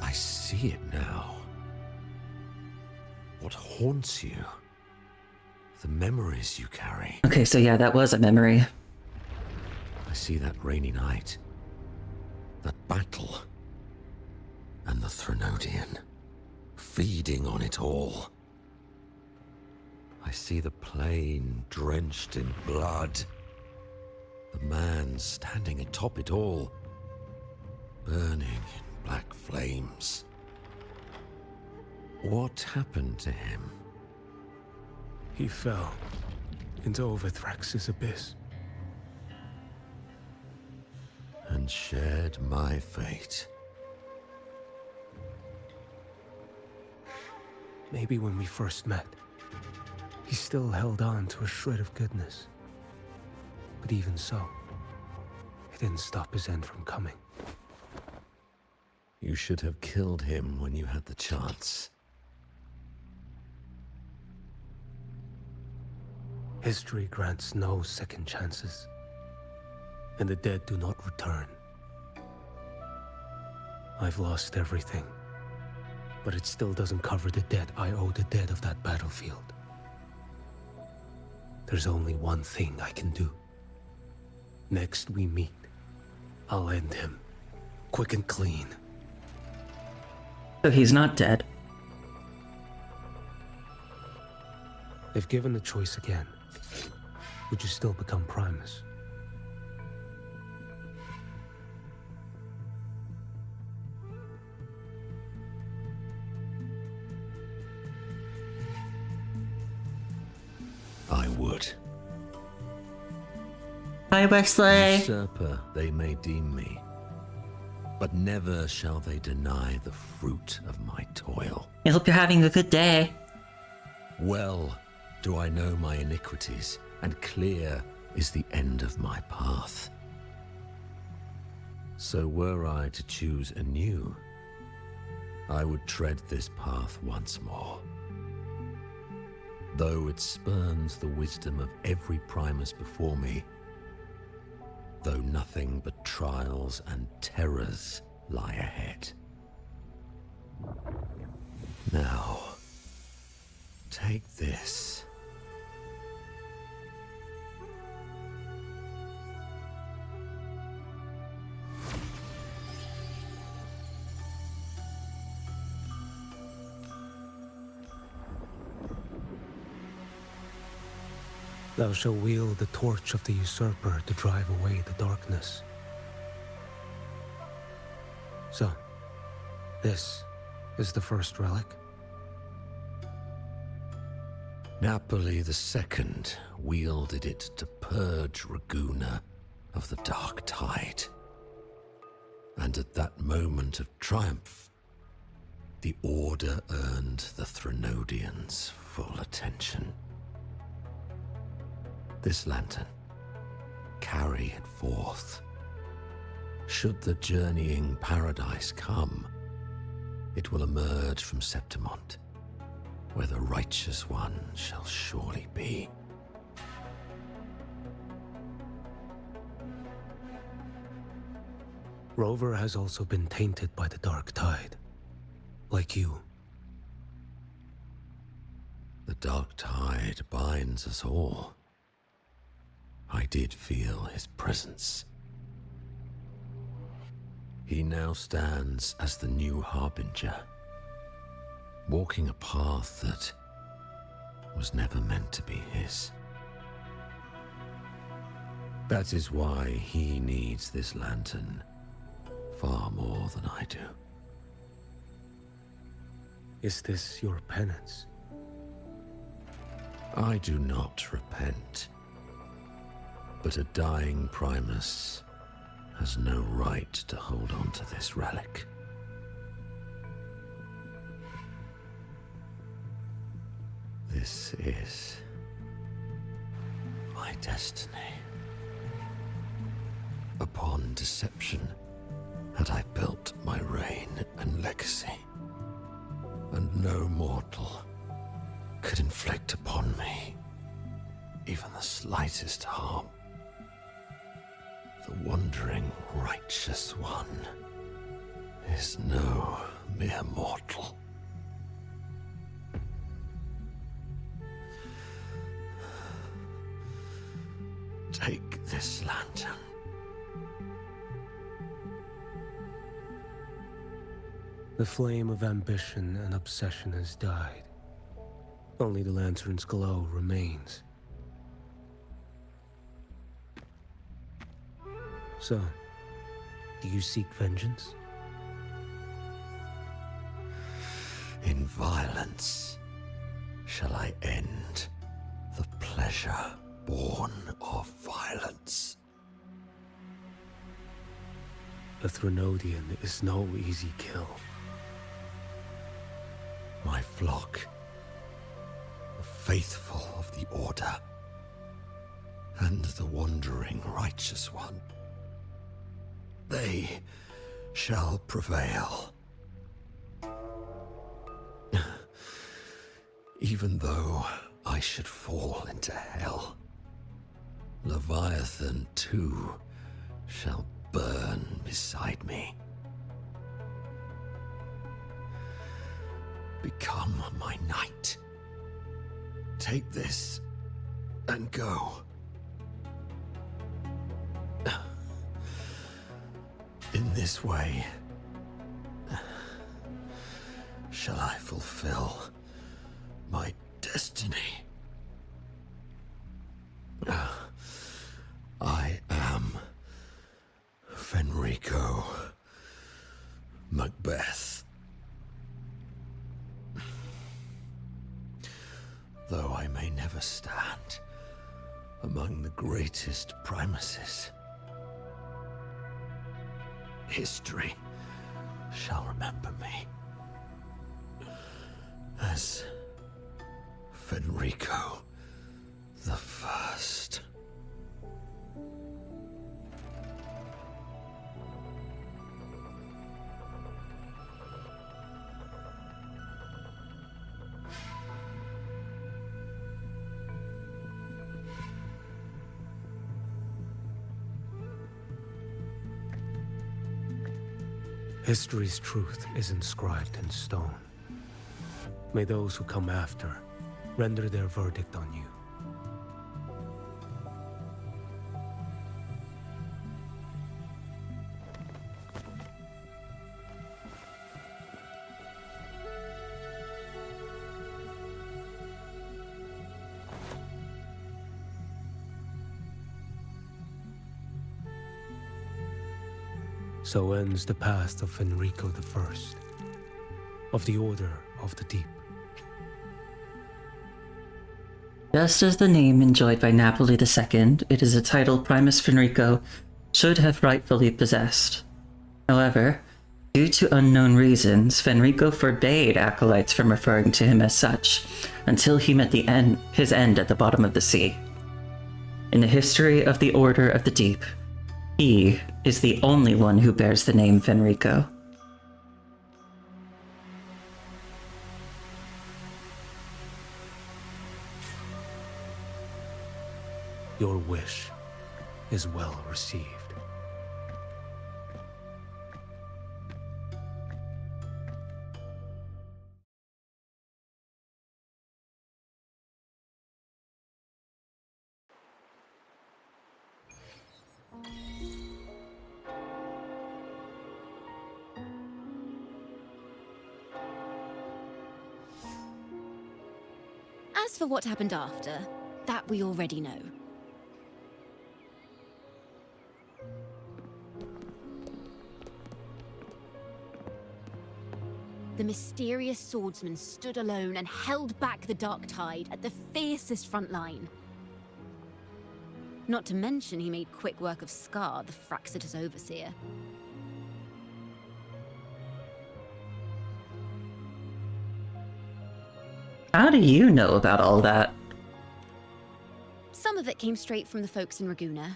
I see it now. What haunts you? The memories you carry. Okay, so yeah, that was a memory. I see that rainy night, that battle, and the Threnodian, feeding on it all. I see the plain drenched in blood, the man standing atop it all, burning in black flames. What happened to him? He fell into Overthrax's abyss. And shared my fate. Maybe when we first met, he still held on to a shred of goodness. But even so, it didn't stop his end from coming. You should have killed him when you had the chance. History grants no second chances, and the dead do not return. I've lost everything, but it still doesn't cover the debt I owe the dead of that battlefield. There's only one thing I can do. Next we meet, I'll end him, quick and clean. So he's not dead. If given the choice again, would you still become Primus? I would. Hi, Wesley. Usurper they may deem me, but never shall they deny the fruit of my toil. I hope you're having a good day. Well do I know my iniquities, and clear is the end of my path. So were I to choose anew, I would tread this path once more. Though it spurns the wisdom of every Primus before me, though nothing but trials and terrors lie ahead. Now, take this. Thou shalt wield the torch of the usurper to drive away the darkness. So, this is the first relic? Napoli II wielded it to purge Raguna of the dark tide. And at that moment of triumph, the Order earned the Threnodians full attention. This lantern, carry it forth. Should the journeying paradise come, it will emerge from Septimont, where the Righteous One shall surely be. Rover has also been tainted by the dark tide, like you. The dark tide binds us all. I did feel his presence. He now stands as the new harbinger, walking a path that was never meant to be his. That is why he needs this lantern far more than I do. Is this your penance? I do not repent, but a dying Primus has no right to hold on to this relic. This is my destiny. Upon deception had I built my reign and legacy, and no mortal could inflict upon me even the slightest harm. The wandering Righteous One is no mere mortal. Take this lantern. The flame of ambition and obsession has died. Only the lantern's glow remains. So, do you seek vengeance? In violence shall I end the pleasure born of violence. A Threnodian is no easy kill. My flock, the faithful of the Order, and the wandering Righteous One, they shall prevail. Even though I should fall into hell, Leviathan too shall burn beside me. Become my knight. Take this and go. In this way, shall I fulfill my destiny. I am Fenrico Macbeth. Though I may never stand among the greatest Primuses, history shall remember me as Fenrico the First. History's truth is inscribed in stone. May those who come after render their verdict on you. So ends the past of Fenrico I, of the Order of the Deep. Just as the name enjoyed by Napoli II, it is a title Primus Fenrico should have rightfully possessed. However, due to unknown reasons, Fenrico forbade acolytes from referring to him as such until he met his end at the bottom of the sea. In the history of the Order of the Deep, he is the only one who bears the name Fenrico. Your wish is well received. As for what happened after, that we already know. The mysterious swordsman stood alone and held back the dark tide at the fiercest front line. Not to mention he made quick work of Scar, the Fraxita's overseer. How do you know about all that? Some of it came straight from the folks in Raguna,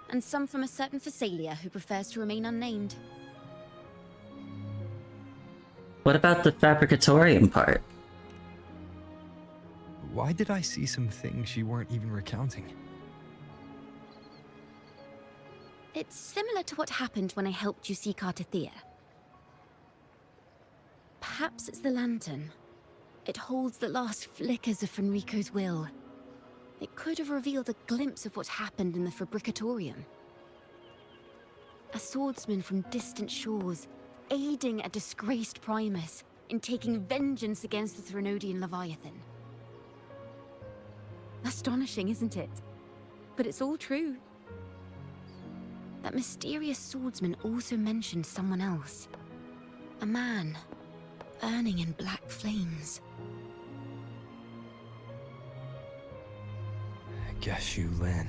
and some from a certain Phasalia who prefers to remain unnamed. What about the fabricatorium part? Why did I see some things you weren't even recounting? It's similar to what happened when I helped you seek Artathea. Perhaps it's the lantern. It holds the last flickers of Fenrico's will. It could have revealed a glimpse of what happened in the Fabricatorium. A swordsman from distant shores, aiding a disgraced Primus in taking vengeance against the Threnodian Leviathan. Astonishing, isn't it? But it's all true. That mysterious swordsman also mentioned someone else. A man, burning in black flames. Qiuyuan.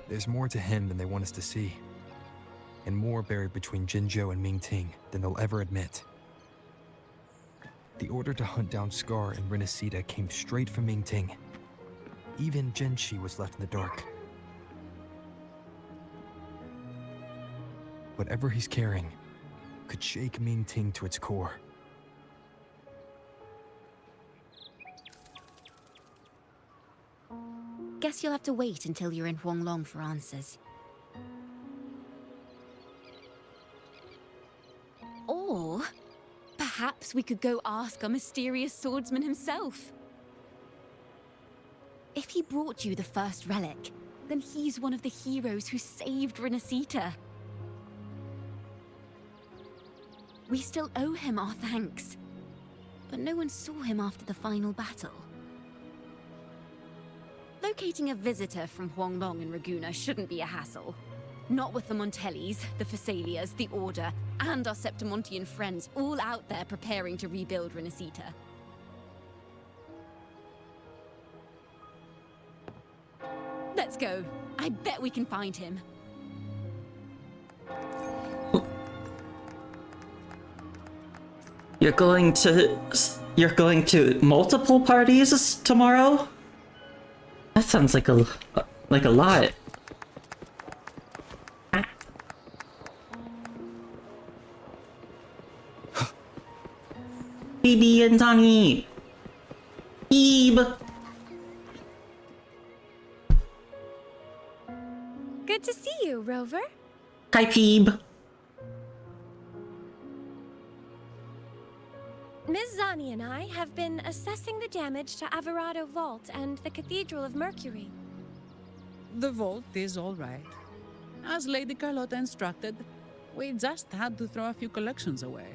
There's more to him than they want us to see. And more buried between Jinzhou and Mingting than they'll ever admit. The order to hunt down Scar and Rinascita came straight from Mingting. Even Genshi was left in the dark. Whatever he's carrying could shake Mingting to its core. Guess you'll have to wait until you're in Huanglong for answers. Or perhaps we could go ask our mysterious swordsman himself. If he brought you the first relic, then he's one of the heroes who saved Rinascita. We still owe him our thanks, but no one saw him after the final battle. Locating a visitor from Huanglong and Raguna shouldn't be a hassle. Not with the Montellis, the Phasalias, the Order, and our Septimontian friends all out there preparing to rebuild Rinascita. Let's go. I bet we can find him. You're going to multiple parties tomorrow? That sounds like a lot. Phoebe and Tani. Phoebe. Good to see you, Rover. Hi, Phoebe. Ms. Zani and I have been assessing the damage to Averado Vault and the Cathedral of Mercury. The vault is all right. As Lady Carlotta instructed, we just had to throw a few collections away.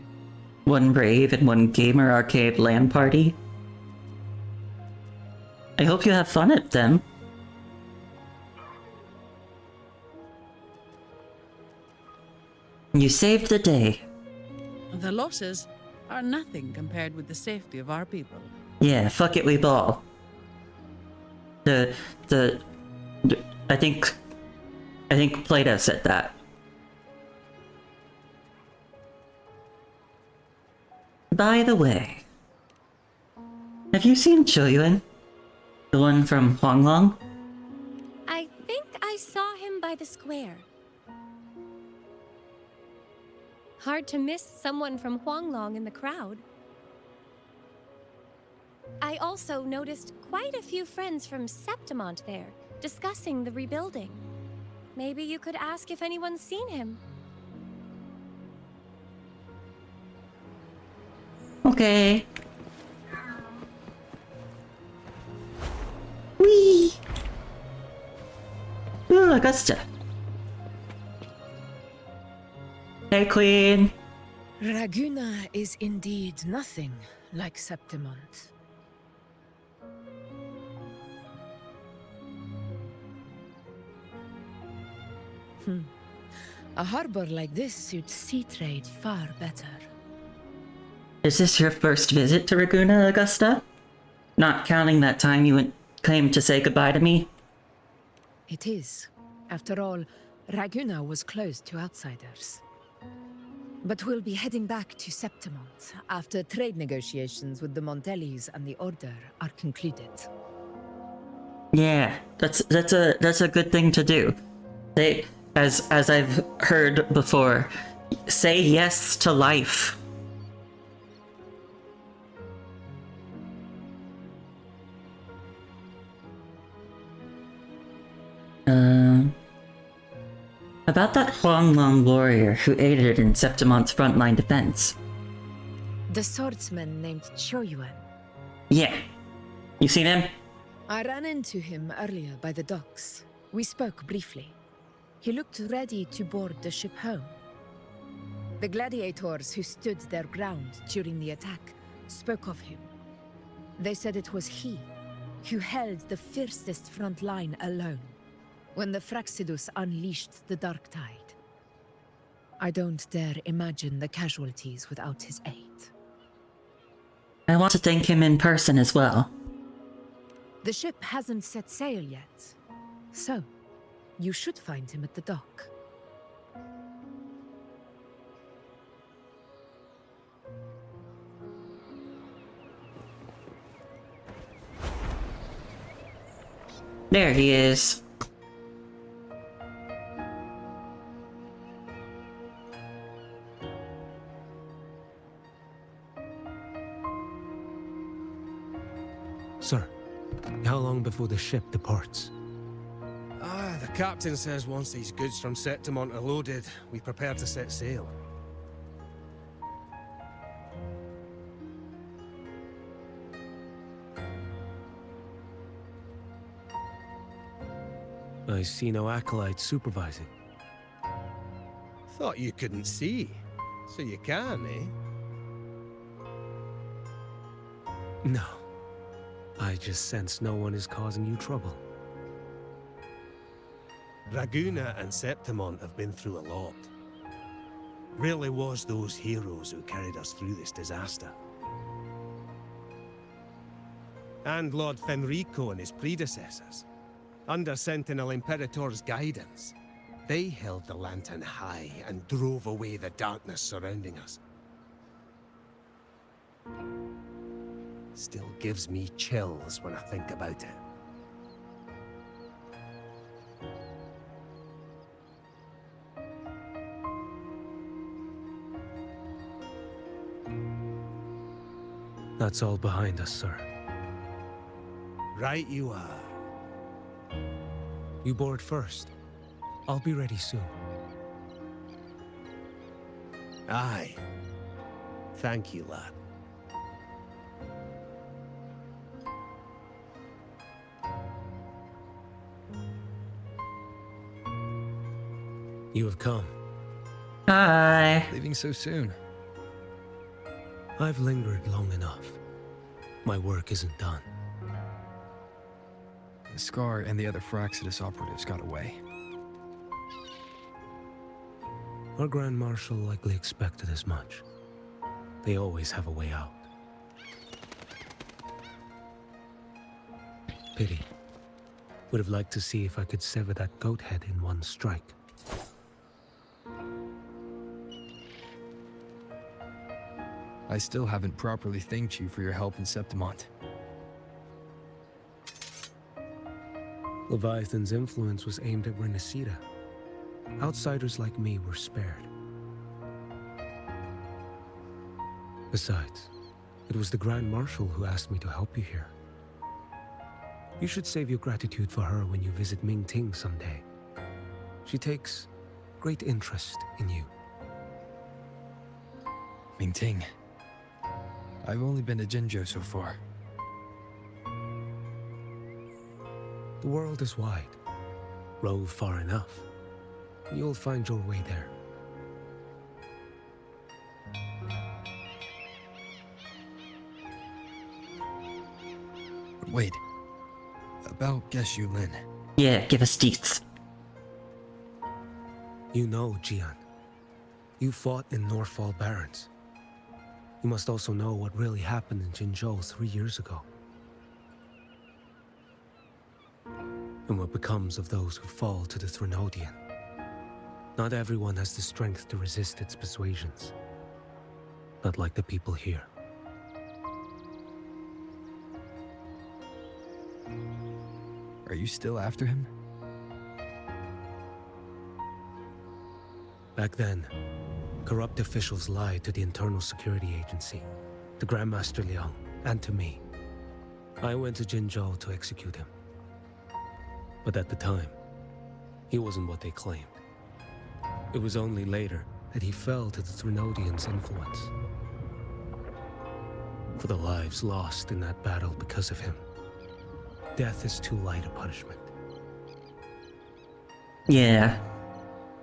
One rave and one gamer arcade LAN party. I hope you have fun at them. You saved the day. The losses are nothing compared with the safety of our people. Yeah, fuck it, we ball. I think Plato said that. By the way, have you seen Qiuyuan? The one from Huanglong? I think I saw him by the square. Hard to miss someone from Huanglong in the crowd. I also noticed quite a few friends from Septimont there, discussing the rebuilding. Maybe you could ask if anyone's seen him. Okay. Whee! Ooh, Augusta. Hey, Queen. Raguna is indeed nothing like Septimont. A harbor like this suits sea trade far better. Is this your first visit to Raguna, Augusta? Not counting that time you came to say goodbye to me? It is. After all, Raguna was closed to outsiders. But we'll be heading back to Septimont after trade negotiations with the Montellis and the Order are concluded. Yeah, that's a good thing to do. They, as I've heard before, say yes to life. About that Huanglong warrior who aided in Septimont's frontline defense. The swordsman named Qiuyuan. Yeah. You seen him? I ran into him earlier by the docks. We spoke briefly. He looked ready to board the ship home. The gladiators who stood their ground during the attack spoke of him. They said it was he who held the fiercest front line alone when the Fraxidus unleashed the Dark Tide. I don't dare imagine the casualties without his aid. I want to thank him in person as well. The ship hasn't set sail yet, so you should find him at the dock. There he is. Sir, how long before the ship departs? The captain says once these goods from Septimont are loaded, we prepare to set sail. I see no acolytes supervising. Thought you couldn't see, so you can, eh? No. I just sense no one is causing you trouble. Raguna and Septimont have been through a lot. Rarely was those heroes who carried us through this disaster. And Lord Fenrico and his predecessors, under Sentinel Imperator's guidance, they held the lantern high and drove away the darkness surrounding us. Still gives me chills when I think about it. That's all behind us, sir. Right you are. You board first. I'll be ready soon. Aye. Thank you, lad. You have come. Hi. Leaving so soon. I've lingered long enough. My work isn't done. The Scar and the other Fraxidus operatives got away. Our Grand Marshal likely expected as much. They always have a way out. Pity. Would have liked to see if I could sever that goat head in one strike. I still haven't properly thanked you for your help in Septimont. Leviathan's influence was aimed at Rinascita. Outsiders like me were spared. Besides, it was the Grand Marshal who asked me to help you here. You should save your gratitude for her when you visit Mingting someday. She takes great interest in you. Mingting. I've only been to Jinzhou so far. The world is wide. Rove far enough, and you'll find your way there. But wait. About Qiuyuan. Yeah, give us deets. You know, Qiuyuan. You fought in Northfall Barrens. You must also know what really happened in Jinzhou 3 years ago. And what becomes of those who fall to the Threnodian. Not everyone has the strength to resist its persuasions. Not like the people here. Are you still after him? Back then, corrupt officials lied to the Internal Security Agency, to Grandmaster Liang, and to me. I went to Jinzhou to execute him. But at the time, he wasn't what they claimed. It was only later that he fell to the Threnodians' influence. For the lives lost in that battle because of him, death is too light a punishment. Yeah.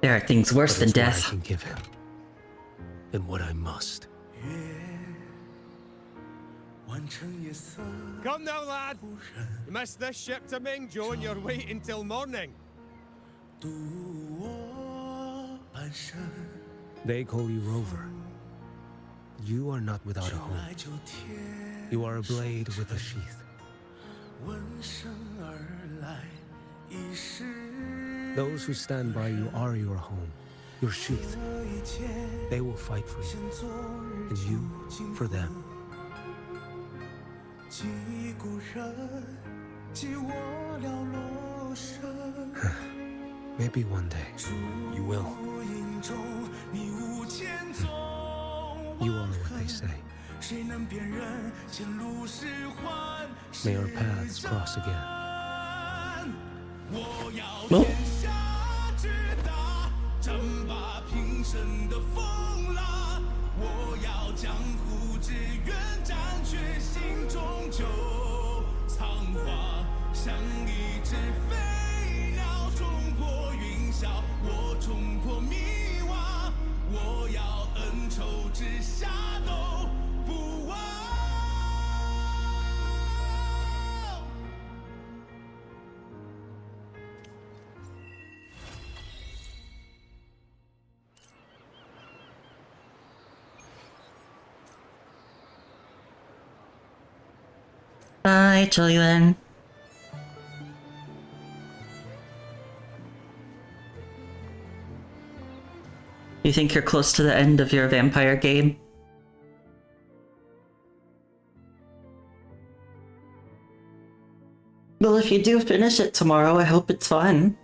There are things worse than What death. I can give him, and what I must. Come now, lad. You missed this ship to Mingzhou and you're waiting till morning. They call you Rover. You are not without a home. You are a blade with a sheath. Those who stand by you are your home, your sheath. They will fight for you, and you for them. Maybe one day, you will. You are what they say. May our paths cross again. Well, bye, Qiuyuan. You think you're close to the end of your vampire game? Well, if you do finish it tomorrow, I hope it's fun.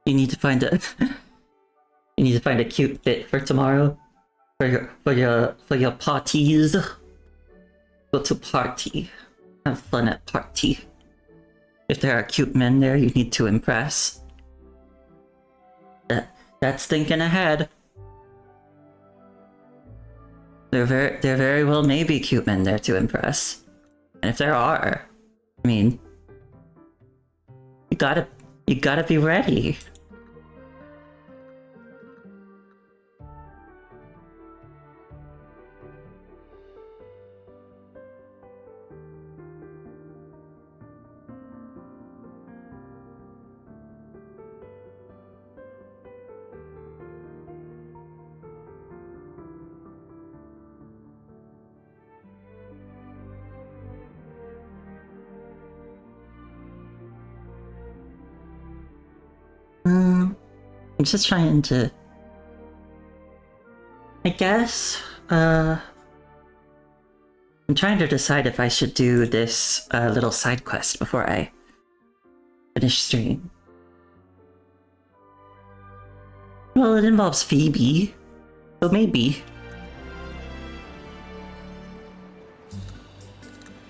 You need to find a you need to find a cute fit for tomorrow. For your parties. Go to party. Have fun at party. If there are cute men there, you need to impress. That's thinking ahead. There very well may be cute men there to impress. And if there are, I mean, you gotta be ready. I'm just trying to... I guess, I'm trying to decide if I should do this little side quest before I finish stream. Well, it involves Phoebe, so maybe.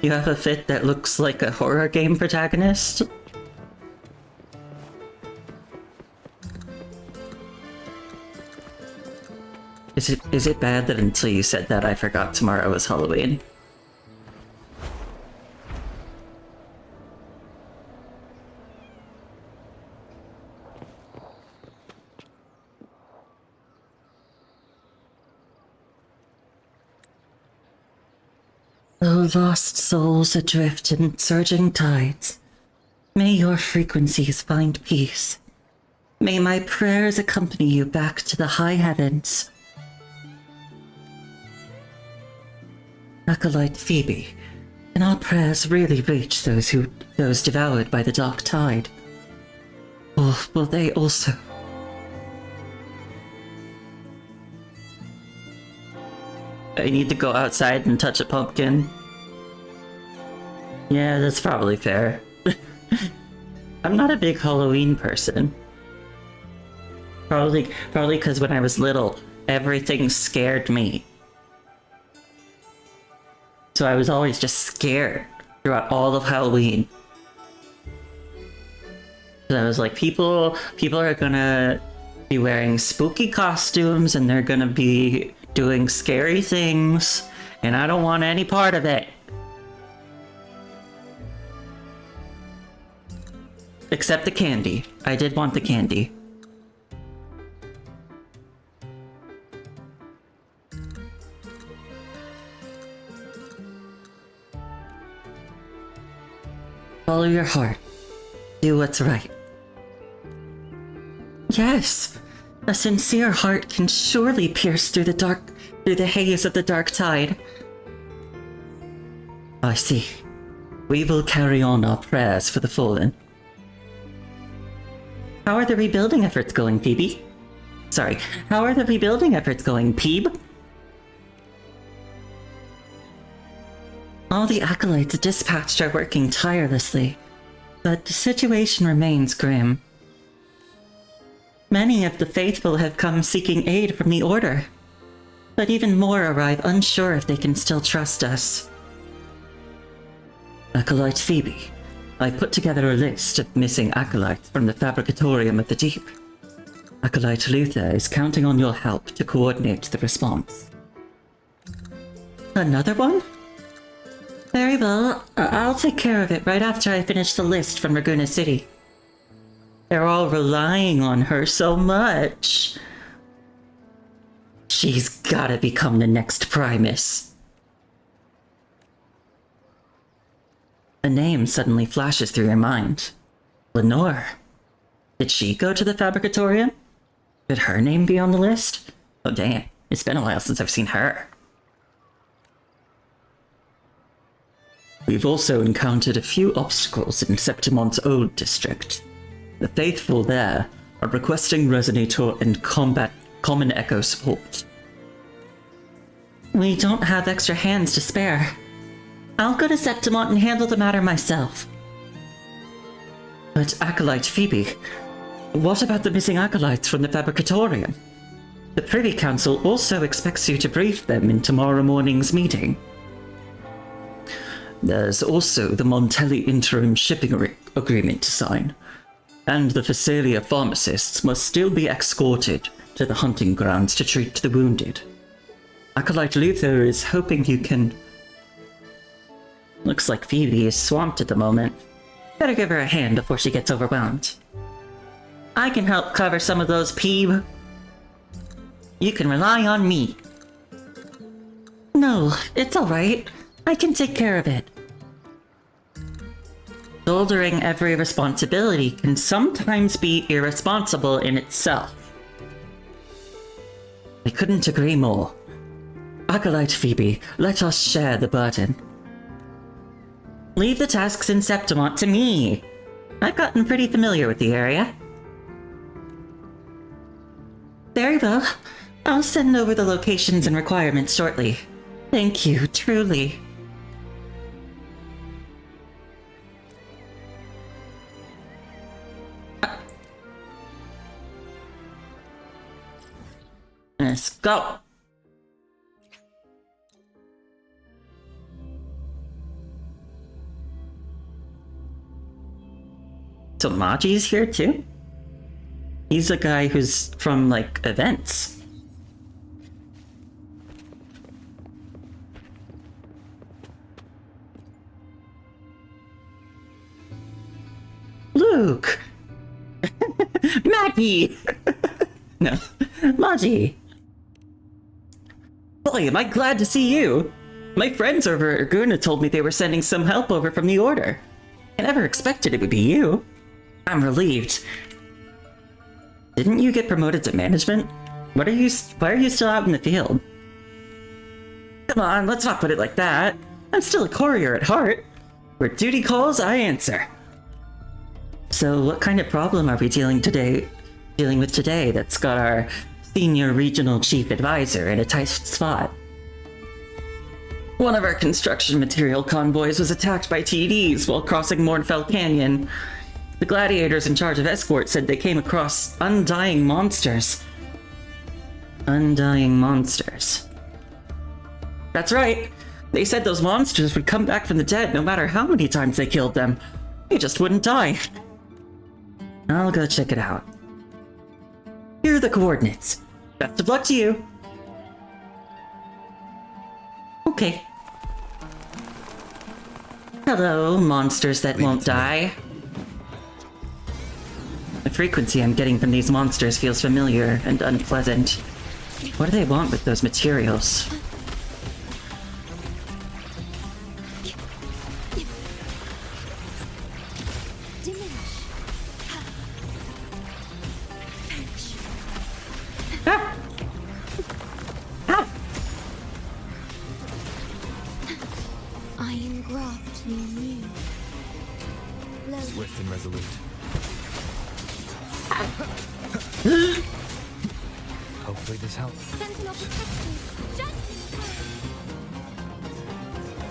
You have a fit that looks like a horror game protagonist? Is it bad that until you said that I forgot tomorrow was Halloween? Oh, lost souls adrift in surging tides, may your frequencies find peace. May my prayers accompany you back to the high heavens. Acolyte Phoebe, can our prayers really reach those devoured by the dark tide? Or will they also... I need to go outside and touch a pumpkin. Yeah, that's probably fair. I'm not a big Halloween person. Probably because when I was little, everything scared me. So I was always just scared throughout all of Halloween. So I was like, people are gonna be wearing spooky costumes and they're gonna be doing scary things, and I don't want any part of it. Except the candy. I did want the candy. Follow your heart. Do what's right. Yes! A sincere heart can surely pierce through the haze of the dark tide. I see. We will carry on our prayers for the fallen. How are the rebuilding efforts going, Phoebe? Sorry, how are the rebuilding efforts going, Peeb? All the acolytes dispatched are working tirelessly, but the situation remains grim. Many of the faithful have come seeking aid from the Order, but even more arrive unsure if they can still trust us. Acolyte Phoebe, I've put together a list of missing acolytes from the Fabricatorium of the Deep. Acolyte Luther is counting on your help to coordinate the response. Another one? Very well, I'll take care of it right after I finish the list from Laguna City. They're all relying on her so much. She's gotta become the next Primus. A name suddenly flashes through your mind. Lenore. Did she go to the Fabricatorium? Could her name be on the list? Oh damn, it's been a while since I've seen her. We've also encountered a few obstacles in Septimon's old district. The faithful there are requesting Resonator and Common Echo support. We don't have extra hands to spare. I'll go to Septimont and handle the matter myself. But Acolyte Phoebe, what about the missing acolytes from the Fabricatorium? The Privy Council also expects you to brief them in tomorrow morning's meeting. There's also the Montelli interim shipping agreement to sign, and the Phasalia pharmacists must still be escorted to the hunting grounds to treat the wounded. Acolyte Luther is hoping you can... Looks like Phoebe is swamped at the moment. Better give her a hand before she gets overwhelmed. I can help cover some of those, Peeb. You can rely on me. No, it's alright. I can take care of it. Shouldering every responsibility can sometimes be irresponsible in itself. I couldn't agree more. Acolyte Phoebe, let us share the burden. Leave the tasks in Septimont to me. I've gotten pretty familiar with the area. Very well. I'll send over the locations and requirements shortly. Thank you, truly. Let's go. So Maji's here too? He's a guy who's from, like, events. Luke! Maggie! No, Maji! Boy, am I glad to see you! My friends over at Urguna told me they were sending some help over from the Order. I never expected it would be you. I'm relieved. Didn't you get promoted to management? Why are you still out in the field? Come on, let's not put it like that. I'm still a courier at heart. Where duty calls, I answer. So what kind of problem are we dealing with today that's got our senior regional chief advisor in a tight spot? One of our construction material convoys was attacked by TDs while crossing Mournfell Canyon. The gladiators in charge of escort said they came across undying monsters. Undying monsters. That's right. They said those monsters would come back from the dead no matter how many times they killed them. They just wouldn't die. I'll go check it out. Here are the coordinates. Best of luck to you. Okay. Hello, monsters that won't die. The frequency I'm getting from these monsters feels familiar and unpleasant. What do they want with those materials? Ah! Ah! Iron graft new. Swift and resolute. Hopefully this helps.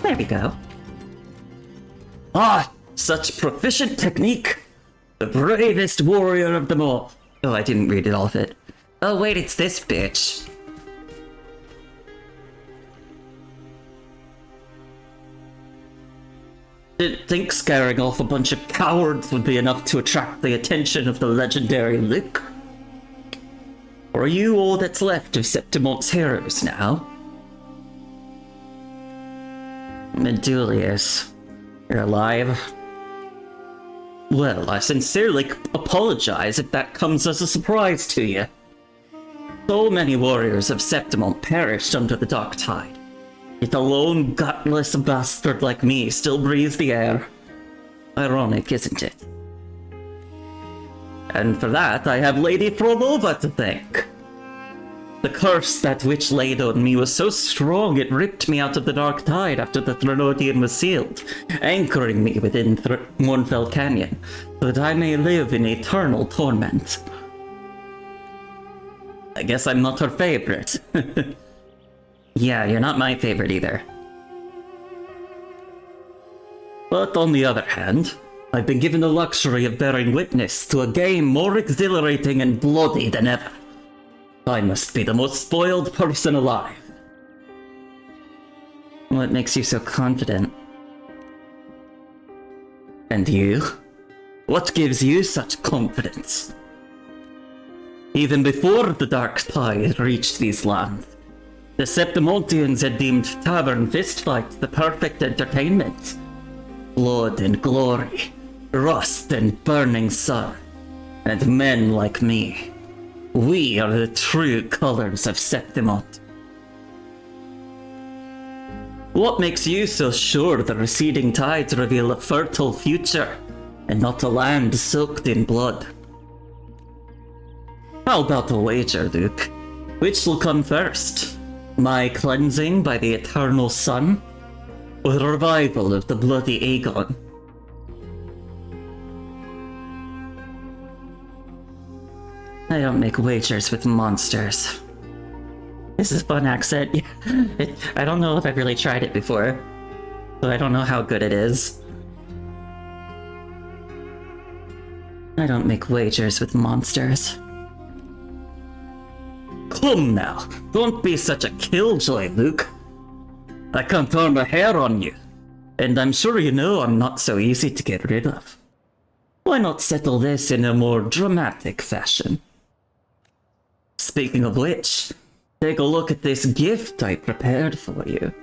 There we go. Ah, such proficient technique! The bravest warrior of them all. Oh, I didn't read it all of it. Oh wait, it's this bitch. Didn't think scaring off a bunch of cowards would be enough to attract the attention of the legendary Luke. Or are you all that's left of Septimonte's heroes now? Medulius, you're alive? Well, I sincerely apologize if that comes as a surprise to you. So many warriors of Septimont perished under the Dark Tide. Yet a lone, gutless bastard like me still breathes the air. Ironic, isn't it? And for that, I have Lady Frolova to thank. The curse that witch laid on me was so strong it ripped me out of the Dark Tide after the Threnodian was sealed, anchoring me within Mournfell Canyon, so that I may live in eternal torment. I guess I'm not her favorite. Yeah, you're not my favorite either. But on the other hand, I've been given the luxury of bearing witness to a game more exhilarating and bloody than ever. I must be the most spoiled person alive. What makes you so confident? And you? What gives you such confidence? Even before the Dark Tide reached these lands, the Septimontians had deemed tavern fistfights the perfect entertainment. Blood and glory, rust and burning sun, and men like me. We are the true colors of Septimont. What makes you so sure the receding tides reveal a fertile future, and not a land soaked in blood? How about a wager, Luke? Which will come first? My cleansing by the eternal sun? Or the revival of the bloody Aegon? I don't make wagers with monsters. This is a fun accent. I don't know if I've really tried it before, so I don't know how good it is. I don't make wagers with monsters. Come now, don't be such a killjoy, Luke. I can turn my hair on you, and I'm sure you know I'm not so easy to get rid of. Why not settle this in a more dramatic fashion? Speaking of which, take a look at this gift I prepared for you.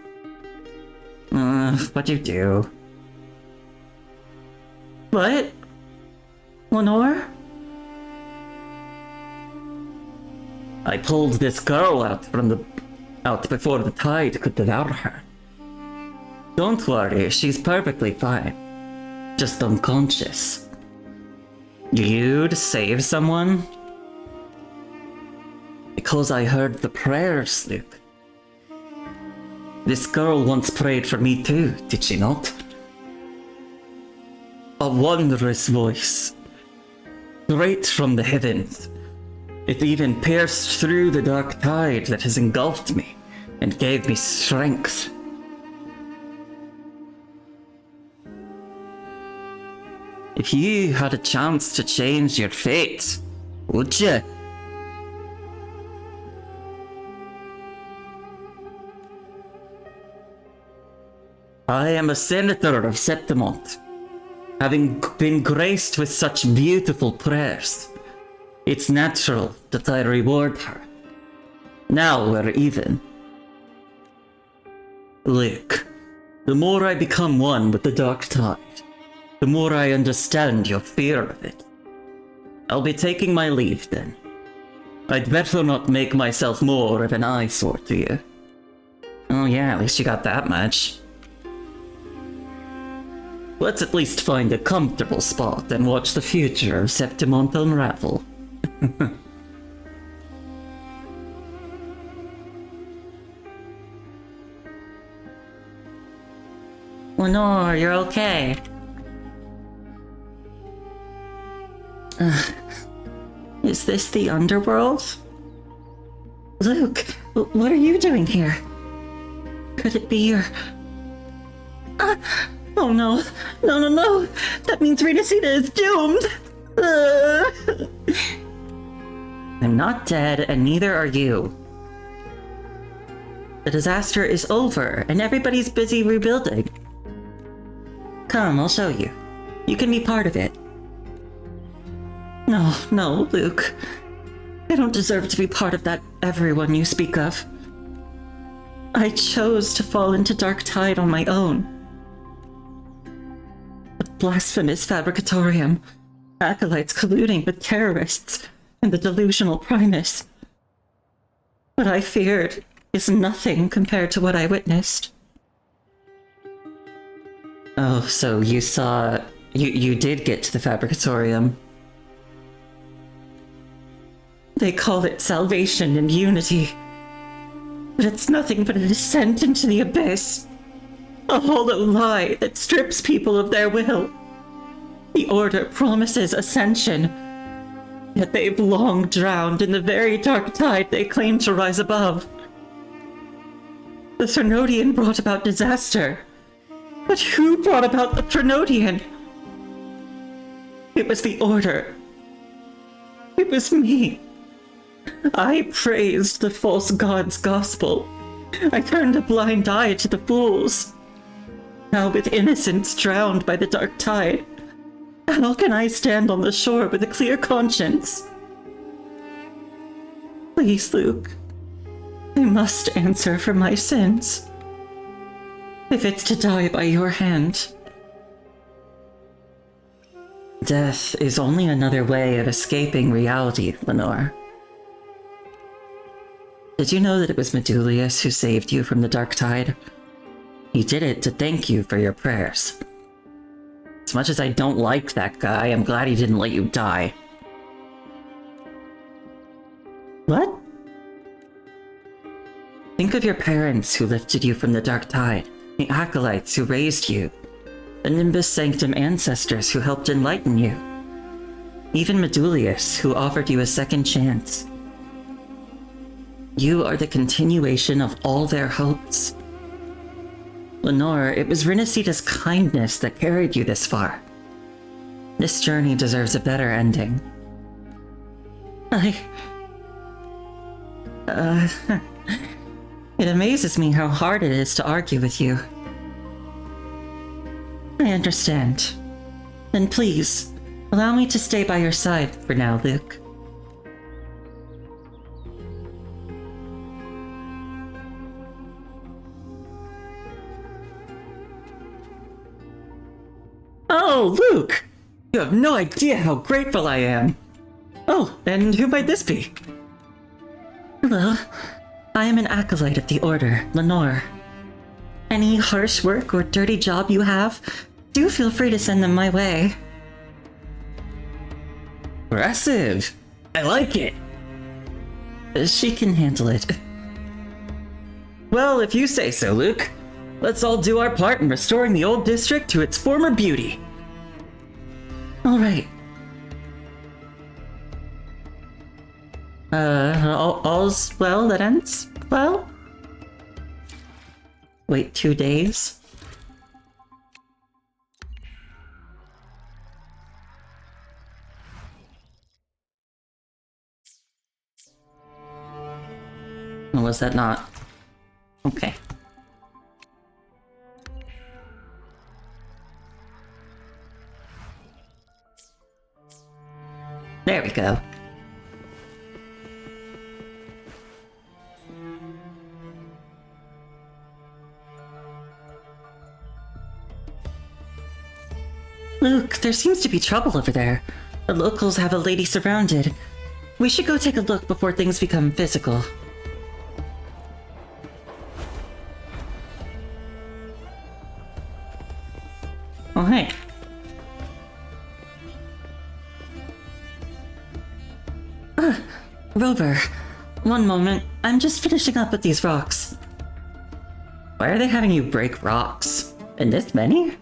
What'd you do? What? Lenore? I pulled this girl out before the tide could devour her. Don't worry, she's perfectly fine. Just unconscious. You'd save someone? Because I heard the prayers, Luke. This girl once prayed for me too, did she not? A wondrous voice. Straight from the heavens. It even pierced through the dark tide that has engulfed me and gave me strength. If you had a chance to change your fate, would you? I am a senator of Septimont, having been graced with such beautiful prayers. It's natural that I reward her. Now we're even. Luke, the more I become one with the dark tide, the more I understand your fear of it. I'll be taking my leave then. I'd better not make myself more of an eyesore to you. Oh yeah, at least you got that much. Let's at least find a comfortable spot and watch the future of Septimont unravel. Lenore, you're okay. Is this the underworld? Luke, what are you doing here? Could it be your... oh no. No. That means Rinascita is doomed. I'm not dead, and neither are you. The disaster is over, and everybody's busy rebuilding. Come, I'll show you. You can be part of it. No, Luke. I don't deserve to be part of that everyone you speak of. I chose to fall into dark tide on my own. A blasphemous fabricatorium, acolytes colluding with terrorists, and the delusional Primus. What I feared is nothing compared to what I witnessed. Oh, so you saw... You did get to the fabricatorium. They call it salvation and unity. But it's nothing but a descent into the abyss. A hollow lie that strips people of their will. The Order promises ascension, yet they've long drowned in the very dark tide they claim to rise above. The Trinodian brought about disaster. But who brought about the Trinodian? It was the Order. It was me. I praised the false god's gospel. I turned a blind eye to the fools. Now with innocence drowned by the dark tide, how can I stand on the shore with a clear conscience? Please, Luke. I must answer for my sins. If it's to die by your hand. Death is only another way of escaping reality, Lenore. Did you know that it was Medulius who saved you from the dark tide? He did it to thank you for your prayers. As much as I don't like that guy, I'm glad he didn't let you die. What? Think of your parents who lifted you from the dark tide, the acolytes who raised you, the Nimbus Sanctum ancestors who helped enlighten you. even Medulius, who offered you a second chance. You are the continuation of all their hopes. Lenore, it was Rinascita's kindness that carried you this far. This journey deserves a better ending. It amazes me how hard it is to argue with you. I understand. Then please, allow me to stay by your side for now, Luke. Oh, Luke! You have no idea how grateful I am! Oh, and who might this be? Hello. I am an acolyte of the Order, Lenore. Any harsh work or dirty job you have, do feel free to send them my way. Impressive! I like it! She can handle it. Well, if you say so, Luke. Let's all do our part in restoring the old district to its former beauty. Alright. All's well that ends well? Wait 2 days? Or was that not? Okay. There we go. Luke, there seems to be trouble over there. The locals have a lady surrounded. We should go take a look before things become physical. Oh, hey. Rover, one moment. I'm just finishing up with these rocks. Why are they having you break rocks? And this many?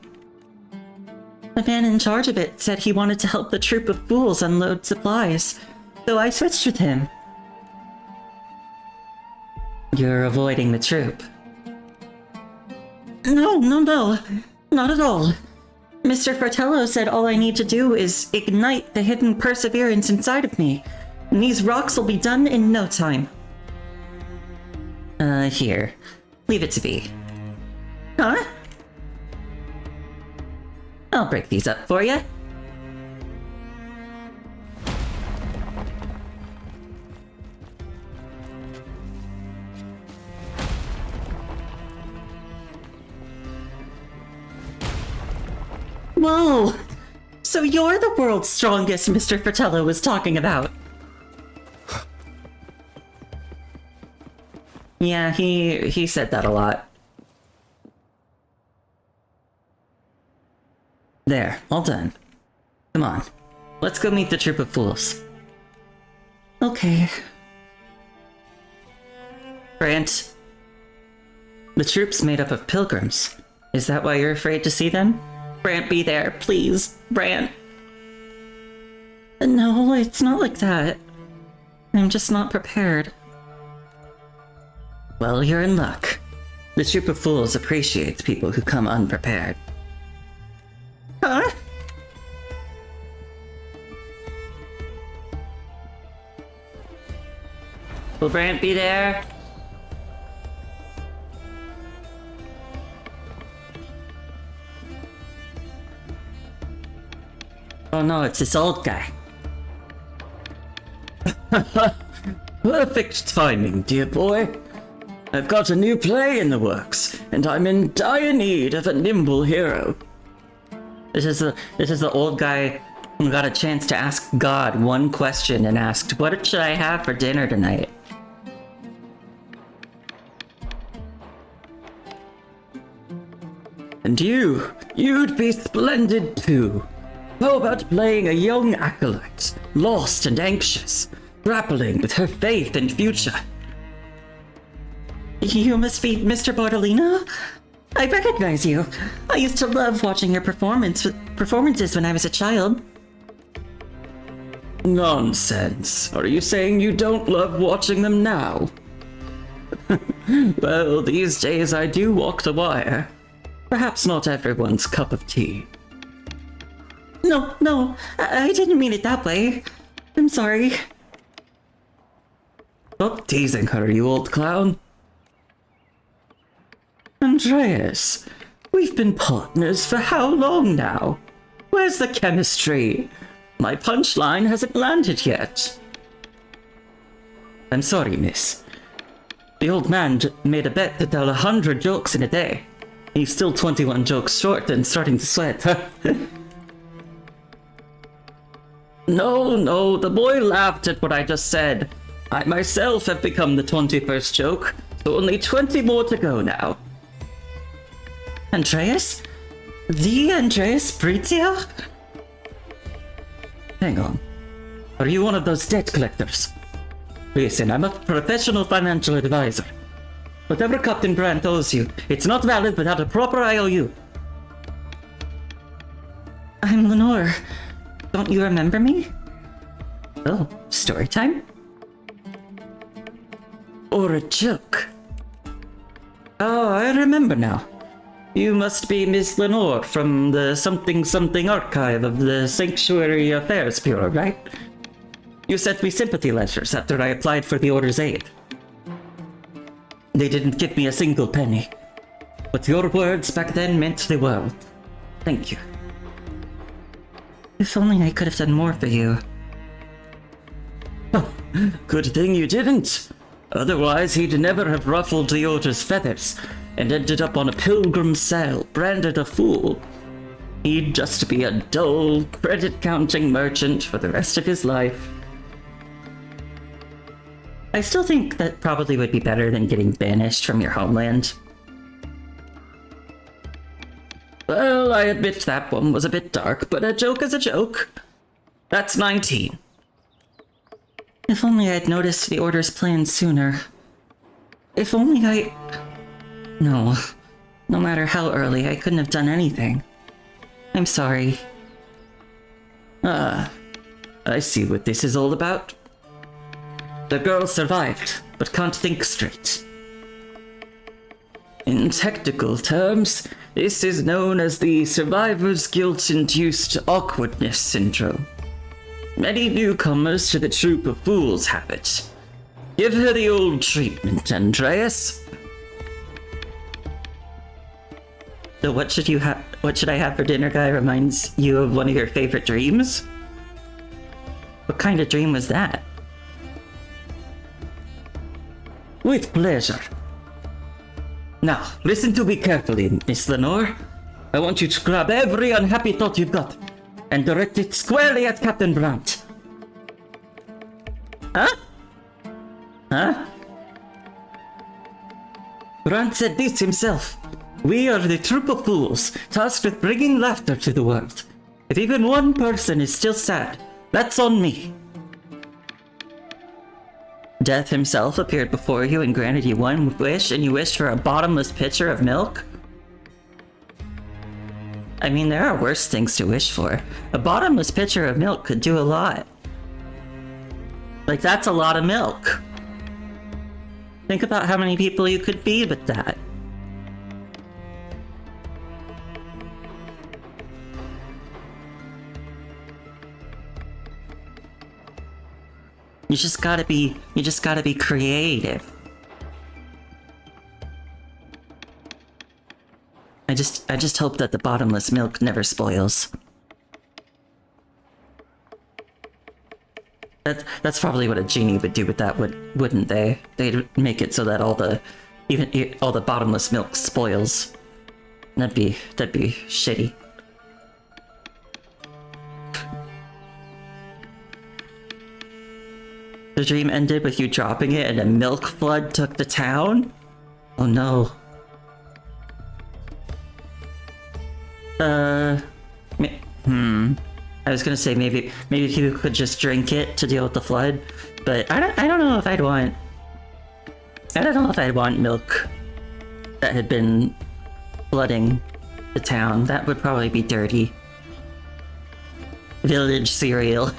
The man in charge of it said he wanted to help the troop of fools unload supplies, so I switched with him. You're avoiding the troop. No, not at all. Mr. Fratello said all I need to do is ignite the hidden perseverance inside of me, and these rocks will be done in no time. Here. Leave it to me. Huh? I'll break these up for you. Whoa! So you're the world's strongest Mr. Fratello was talking about. Yeah, he said that a lot. There, all done. Come on, let's go meet the troop of fools. Okay. Brant. The troop's made up of pilgrims. Is that why you're afraid to see them? Brant, be there, please. Brant. No, it's not like that. I'm just not prepared. Well, you're in luck. The troop of fools appreciates people who come unprepared. Huh? Will Brant be there? Oh no, it's this old guy. Perfect timing, dear boy. I've got a new play in the works, and I'm in dire need of a nimble hero. This is the old guy who got a chance to ask God one question and asked, "What should I have for dinner tonight?" And you'd be splendid too. How about playing a young acolyte, lost and anxious, grappling with her faith and future? You must be Mr. Bartolino? I recognize you. I used to love watching your performances when I was a child. Nonsense. Are you saying you don't love watching them now? Well, these days I do walk the wire. Perhaps not everyone's cup of tea. No, I didn't mean it that way. I'm sorry. Stop teasing her, you old clown. Andreas, we've been partners for how long now? Where's the chemistry? My punchline hasn't landed yet. I'm sorry, miss. The old man made a bet to tell 100 jokes in a day. He's still 21 jokes short and starting to sweat. No, the boy laughed at what I just said. I myself have become the 21st joke, so only 20 more to go now. Andreas? The Andreas Brizia? Hang on. Are you one of those debt collectors? Listen, I'm a professional financial advisor. Whatever Captain Brandt owes you, it's not valid without a proper IOU. I'm Lenore. Don't you remember me? Oh, story time? Or a joke? Oh, I remember now. You must be Miss Lenore from the something archive of the Sanctuary Affairs Bureau, right? You sent me sympathy letters after I applied for the Order's aid. They didn't give me a single penny, but your words back then meant the world. Thank you. If only I could have done more for you. Oh, good thing you didn't. Otherwise, he'd never have ruffled the Order's feathers and ended up on a pilgrim's cell, branded a fool. He'd just be a dull, credit-counting merchant for the rest of his life. I still think that probably would be better than getting banished from your homeland. Well, I admit that one was a bit dark, but a joke is a joke. That's 19. If only I'd noticed the Order's plan sooner. If only I... No matter how early, I couldn't have done anything. I'm sorry. I see what this is all about. The girl survived, but can't think straight. In technical terms, this is known as the survivor's guilt-induced awkwardness syndrome. Many newcomers to the troop of fools have it. Give her the old treatment, Andreas. So what should I have for dinner, guy, reminds you of one of your favorite dreams? What kind of dream was that? With pleasure. Now, listen to me carefully, Miss Lenore. I want you to grab every unhappy thought you've got and direct it squarely at Captain Brandt. Huh? Brandt said this himself. We are the troop of fools, tasked with bringing laughter to the world. If even one person is still sad, that's on me. Death himself appeared before you and granted you one wish, and you wished for a bottomless pitcher of milk? I mean, there are worse things to wish for. A bottomless pitcher of milk could do a lot. Like, that's a lot of milk. Think about how many people you could feed with that. You just gotta be creative. I just hope that the bottomless milk never spoils. That's probably what a genie would do with that, wouldn't they? They'd make it so that all the bottomless milk spoils. That'd be shitty. The dream ended with you dropping it and a milk flood took the town? Oh no. I was gonna say maybe you could just drink it to deal with the flood, but I don't know if I'd want milk that had been flooding the town. That would probably be dirty. village cereal.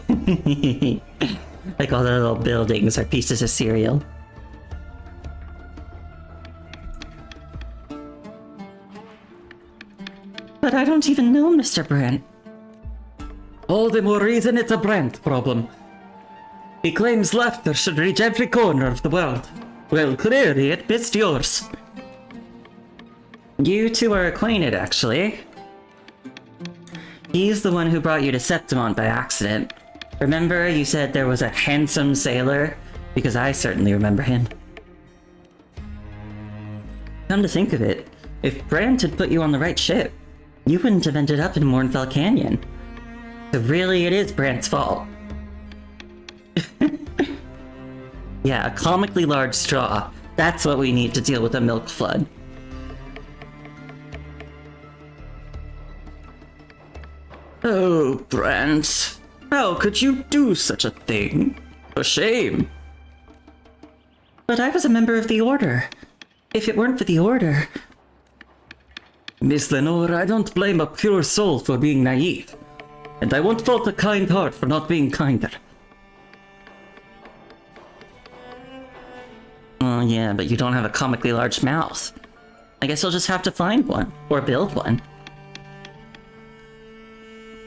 Like all the little buildings are pieces of cereal. But I don't even know Mr. Brent. All the more reason it's a Brent problem. He claims laughter should reach every corner of the world. Well, clearly it missed yours. You two are acquainted, actually. He's the one who brought you to Septimont by accident. Remember you said there was a handsome sailor? Because I certainly remember him. Come to think of it, if Brant had put you on the right ship, you wouldn't have ended up in Mornfell Canyon. So really it is Brant's fault. Yeah, a comically large straw. That's what we need to deal with a milk flood. Oh, Brant. How could you do such a thing? A shame. But I was a member of the Order. If it weren't for the Order... Miss Lenore, I don't blame a pure soul for being naive. And I won't fault a kind heart for not being kinder. Oh yeah, but you don't have a comically large mouth. I guess you'll just have to find one, or build one.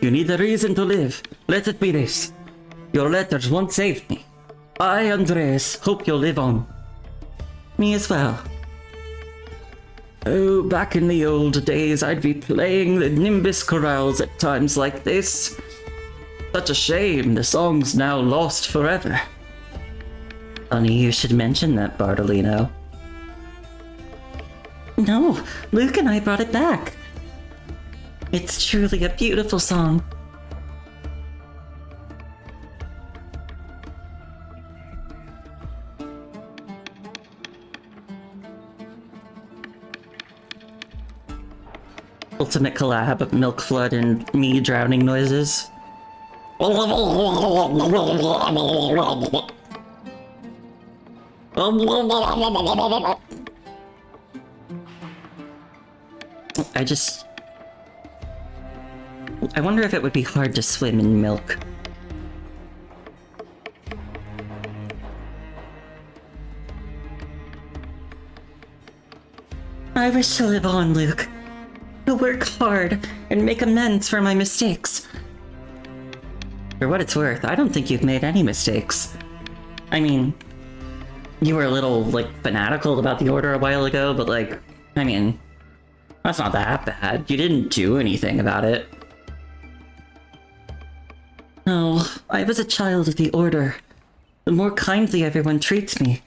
You need a reason to live. Let it be this. Your letters once saved me. I, Andreas, hope you'll live on. Me as well. Oh, back in the old days, I'd be playing the Nimbus chorales at times like this. Such a shame, the song's now lost forever. Funny you should mention that, Bartolino. No, Luke and I brought it back. It's truly a beautiful song. Ultimate collab of Milk Flood and me drowning noises. I wonder if it would be hard to swim in milk. I wish to live on, Luke. To work hard and make amends for my mistakes. For what it's worth, I don't think you've made any mistakes. I mean, you were a little, like, fanatical about the Order a while ago, but, like, I mean, that's not that bad. You didn't do anything about it. No, I was a child of the Order. The more kindly everyone treats me,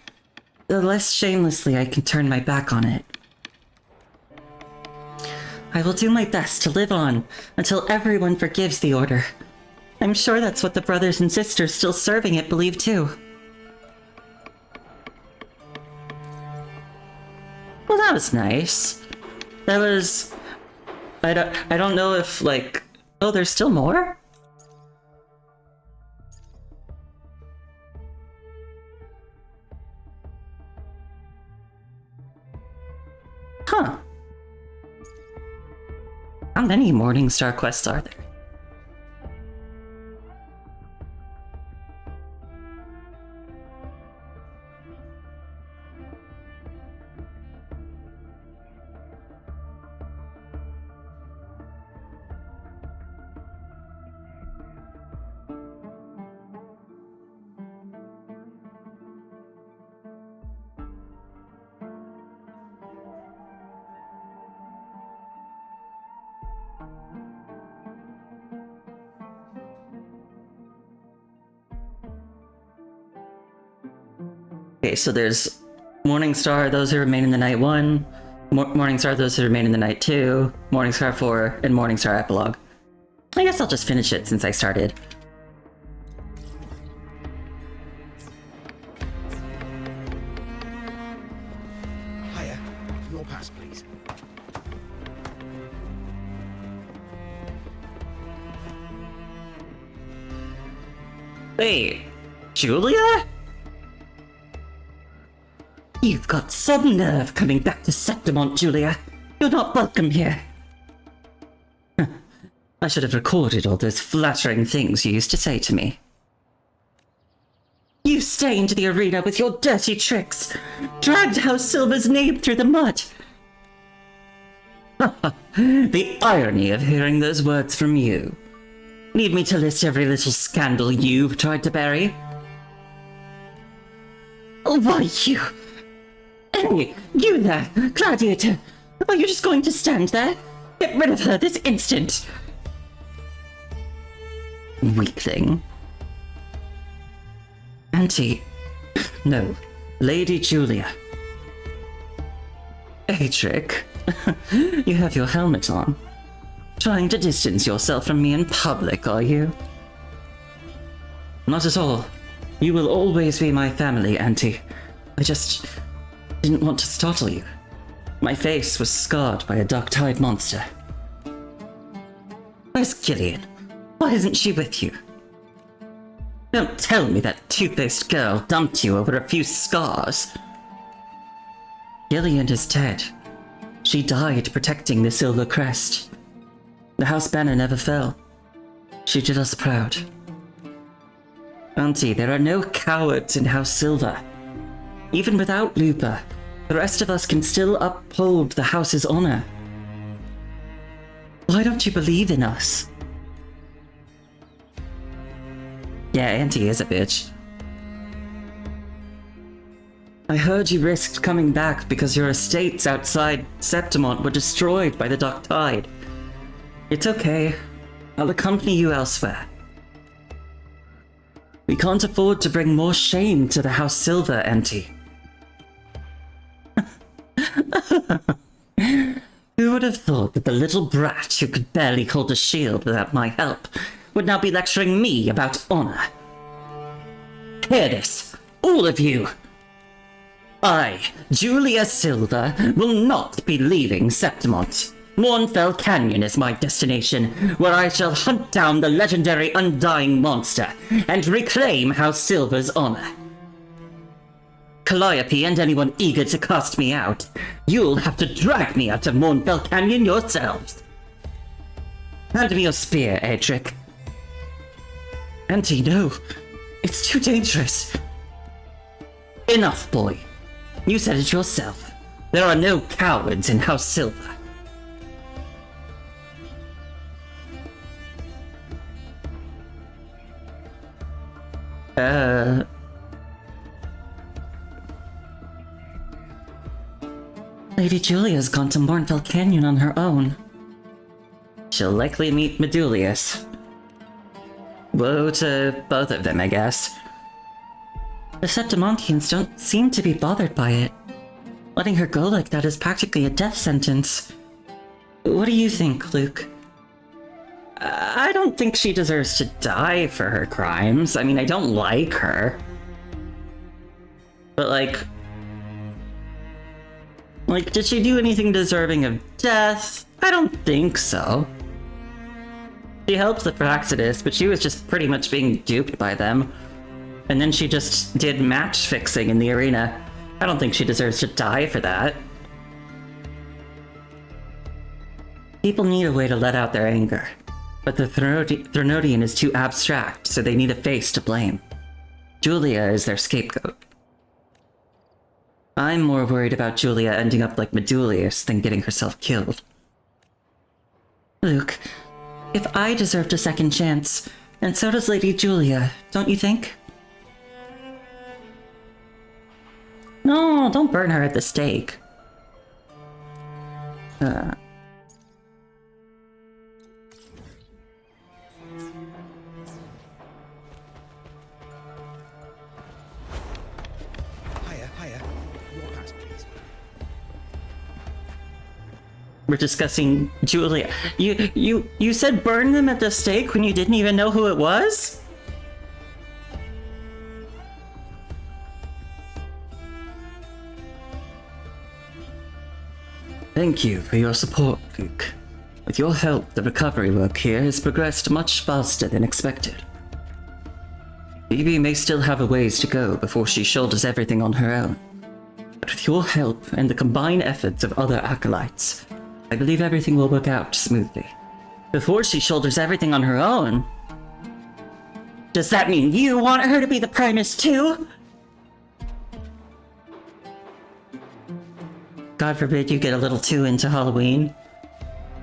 the less shamelessly I can turn my back on it. I will do my best to live on until everyone forgives the Order. I'm sure that's what the brothers and sisters still serving it believe too. Well, that was nice. That was... I don't know if, like... Oh, there's still more? Huh. How many Morningstar quests are there? Okay, so there's Morningstar, those who remain in the night 1, Morningstar, those who remain in the night 2, Morningstar 4, and Morningstar Epilogue. I guess I'll just finish it since I started. Hiya. Your pass, please. Wait, Julia? You've got some nerve coming back to Septimont, Julia. You're not welcome here. I should have recorded all those flattering things you used to say to me. You stained the arena with your dirty tricks, dragged House Silver's name through the mud. The irony of hearing those words from you. Need me to list every little scandal you've tried to bury? Why, you... Hey, you there, Gladiator! Are you just going to stand there? Get rid of her this instant! Weakling. Auntie... No, Lady Julia. Adric, you have your helmet on. Trying to distance yourself from me in public, are you? Not at all. You will always be my family, Auntie. I just didn't want to startle you. My face was scarred by a dark-tide monster. Where's Qiuyuan? Why isn't she with you? Don't tell me that two-faced girl dumped you over a few scars. Qiuyuan is dead. She died protecting the Silver Crest. The house banner never fell. She did us proud. Auntie, there are no cowards in House Silver. Even without Lupa, the rest of us can still uphold the house's honor. Why don't you believe in us? Yeah, Auntie is a bitch. I heard you risked coming back because your estates outside Septimont were destroyed by the Dark Tide. It's okay. I'll accompany you elsewhere. We can't afford to bring more shame to the House Silver, Auntie. Who would have thought that the little brat who could barely hold a shield without my help would now be lecturing me about honor? Hear this, all of you! I, Julia Silver, will not be leaving Septimont. Mournfell Canyon is my destination, where I shall hunt down the legendary Undying Monster and reclaim House Silver's honor. Calliope and anyone eager to cast me out, you'll have to drag me out of Mournfell Canyon yourselves. Hand me your spear, Adric. Auntie, no. It's too dangerous. Enough, boy. You said it yourself. There are no cowards in House Silver. Lady Julia's gone to Mournfell Canyon on her own. She'll likely meet Medulius. Woe to both of them, I guess. The Septimontians don't seem to be bothered by it. Letting her go like that is practically a death sentence. What do you think, Luke? I don't think she deserves to die for her crimes. I mean, I don't like her. But like, did she do anything deserving of death? I don't think so. She helped the Praxidus, but she was just pretty much being duped by them. And then she just did match fixing in the arena. I don't think she deserves to die for that. People need a way to let out their anger. But the Threnodian is too abstract, so they need a face to blame. Julia is their scapegoat. I'm more worried about Julia ending up like Medulius than getting herself killed. Luke, if I deserved a second chance, and so does Lady Julia, don't you think? No, don't burn her at the stake. We're discussing Julia. You said burn them at the stake when you didn't even know who it was? Thank you for your support, Luke. With your help, the recovery work here has progressed much faster than expected. Phoebe may still have a ways to go before she shoulders everything on her own. But with your help and the combined efforts of other acolytes, I believe everything will work out smoothly. before she shoulders everything on her own. Does that mean you want her to be the Primus too? God forbid you get a little too into Halloween.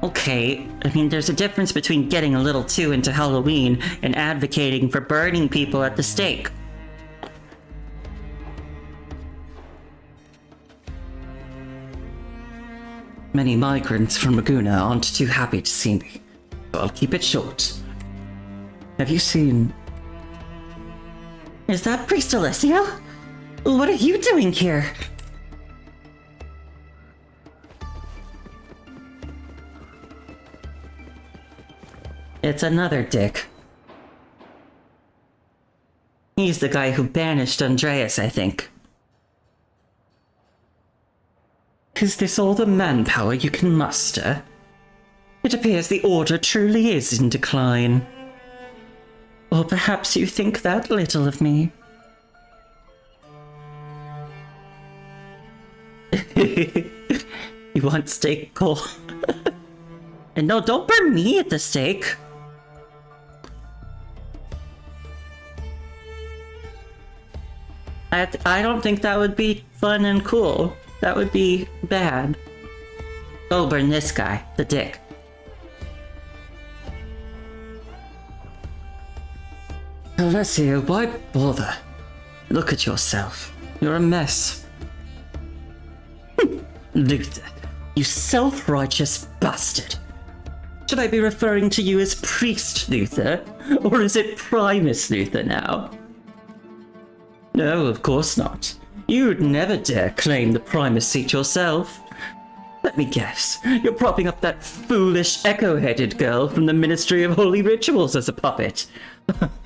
Okay, I mean, there's a difference between getting a little too into Halloween and advocating for burning people at the stake. Many migrants from Laguna aren't too happy to see me, so I'll keep it short. Have you seen... Is that Priest Alessio? What are you doing here? It's another dick. He's the guy who banished Andreas, I think. Is this all the manpower you can muster? It appears the Order truly is in decline. Or perhaps you think that little of me. You want steak, Cole? And no, don't burn me at the stake. I don't think that would be fun and cool. That would be bad. Oh, burn this guy, the dick. Alessio, why bother? Look at yourself. You're a mess. Luther, you self-righteous bastard. Should I be referring to you as Priest Luther? Or is it Primus Luther now? No, of course not. You'd never dare claim the Primus seat yourself. Let me guess, you're propping up that foolish echo-headed girl from the Ministry of Holy Rituals as a puppet.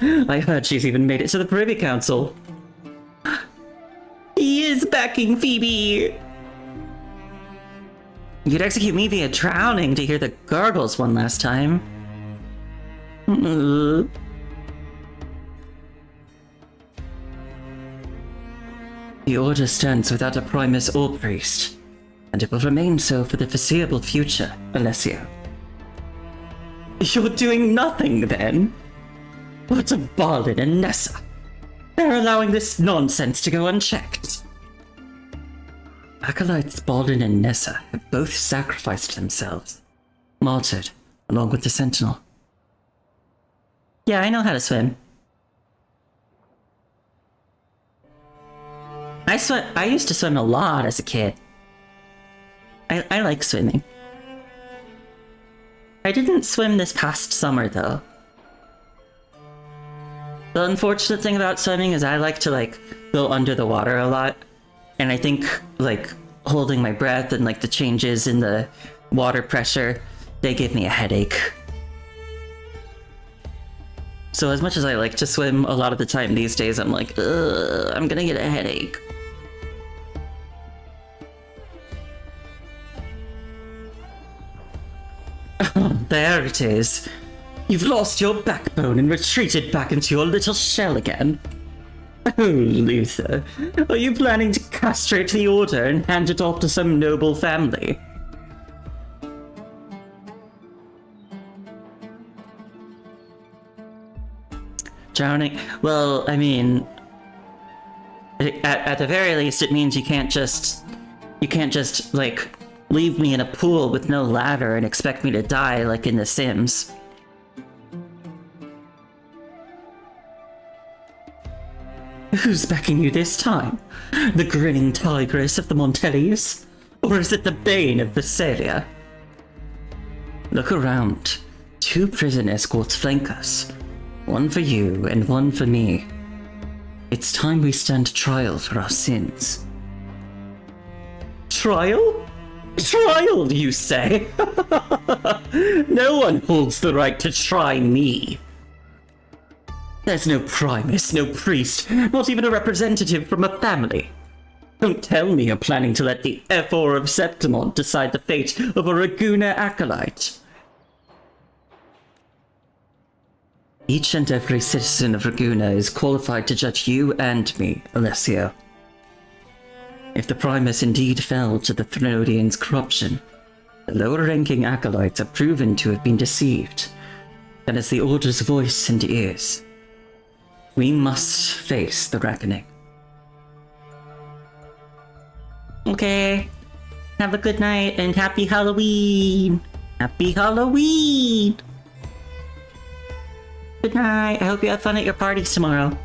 I heard she's even made it to the Privy Council. He is backing Phoebe! You'd execute me via drowning to hear the gargles one last time. The Order stands without a Primus or Priest, and it will remain so for the foreseeable future, Alessio. You're doing nothing, then? What of Balin and Nessa? They're allowing this nonsense to go unchecked. Acolytes Balin and Nessa have both sacrificed themselves, martyred, along with the Sentinel. Yeah, I know how to swim. I used to swim a lot as a kid. I like swimming. I didn't swim this past summer, though. The unfortunate thing about swimming is I like to, go under the water a lot. And I think, holding my breath and, the changes in the water pressure, they give me a headache. So as much as I like to swim, a lot of the time these days I'm like, ugh, I'm gonna get a headache. There it is. You've lost your backbone and retreated back into your little shell again. Oh, Luther, are you planning to castrate the Order and hand it off to some noble family? Drowning? Well, I mean, at the very least, it means you can't just, leave me in a pool with no ladder and expect me to die like in The Sims. Who's backing you this time? The grinning tigress of the Montellis? Or is it the bane of Visalia? Look around. 2 prison escorts flank us. One for you and one for me. It's time we stand trial for our sins. Trial? Trial, you say? No one holds the right to try me. There's no Primus, no priest, not even a representative from a family. Don't tell me you're planning to let the F4 of Septimont decide the fate of a Raguna acolyte. Each and every citizen of Raguna is qualified to judge you and me, Alessio. If the Primus indeed fell to the Thenodians' corruption, The lower-ranking acolytes are proven to have been deceived, and as the Order's voice and ears, we must face the reckoning. Okay. Have a good night and happy Halloween! Happy Halloween! Good night. I hope you have fun at your parties tomorrow.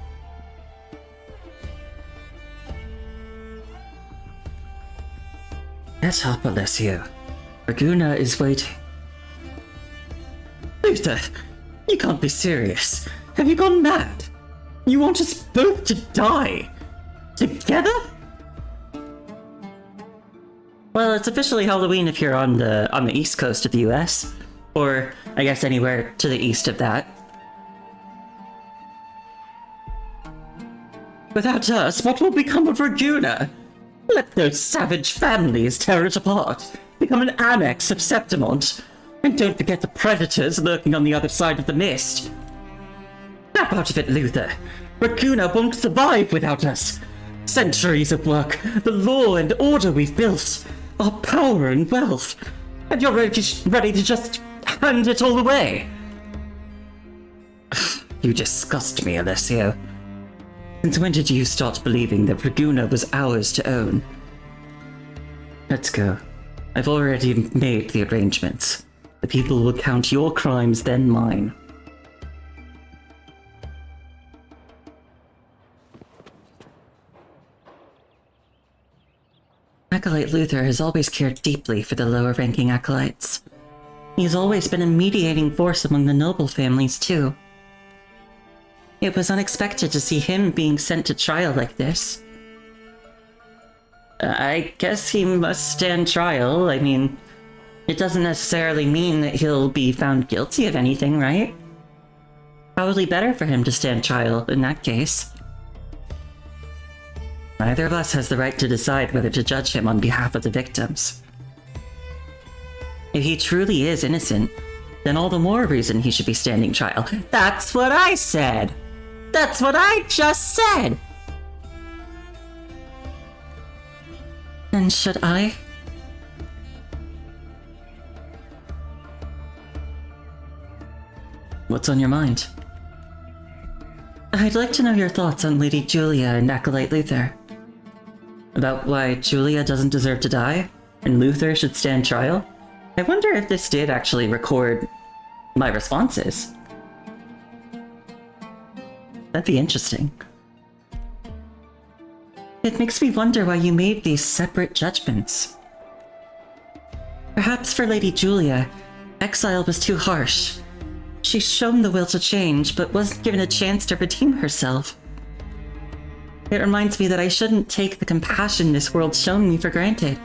Get up, Alessio. Raguna is waiting. Luther, you can't be serious. Have you gone mad? You want us both to die? Together? Well, it's officially Halloween if you're on the east coast of the US. Or, I guess, anywhere to the east of that. Without us, what will become of Raguna? Let those savage families tear it apart, become an annex of Septimont. And don't forget the predators lurking on the other side of the mist. Snap out of it, Luther. Raguna won't survive without us. Centuries of work, the law and order we've built, our power and wealth. And you're ready to just hand it all away. You disgust me, Alessio. Since when did you start believing that Raguna was ours to own? Let's go. I've already made the arrangements. The people will count your crimes, then mine. Acolyte Luther has always cared deeply for the lower-ranking acolytes. He's always been a mediating force among the noble families, too. It was unexpected to see him being sent to trial like this. I guess he must stand trial. I mean, it doesn't necessarily mean that he'll be found guilty of anything, right? Probably better for him to stand trial in that case. Neither of us has the right to decide whether to judge him on behalf of the victims. If he truly is innocent, then all the more reason he should be standing trial. That's what I said! That's what I just said! Then should I? What's on your mind? I'd like to know your thoughts on Lady Julia and Acolyte Luther. About why Julia doesn't deserve to die, and Luther should stand trial? I wonder if this did actually record my responses. That'd be interesting. It makes me wonder why you made these separate judgments. Perhaps for Lady Julia, exile was too harsh. She's shown the will to change, but wasn't given a chance to redeem herself. It reminds me that I shouldn't take the compassion this world's shown me for granted.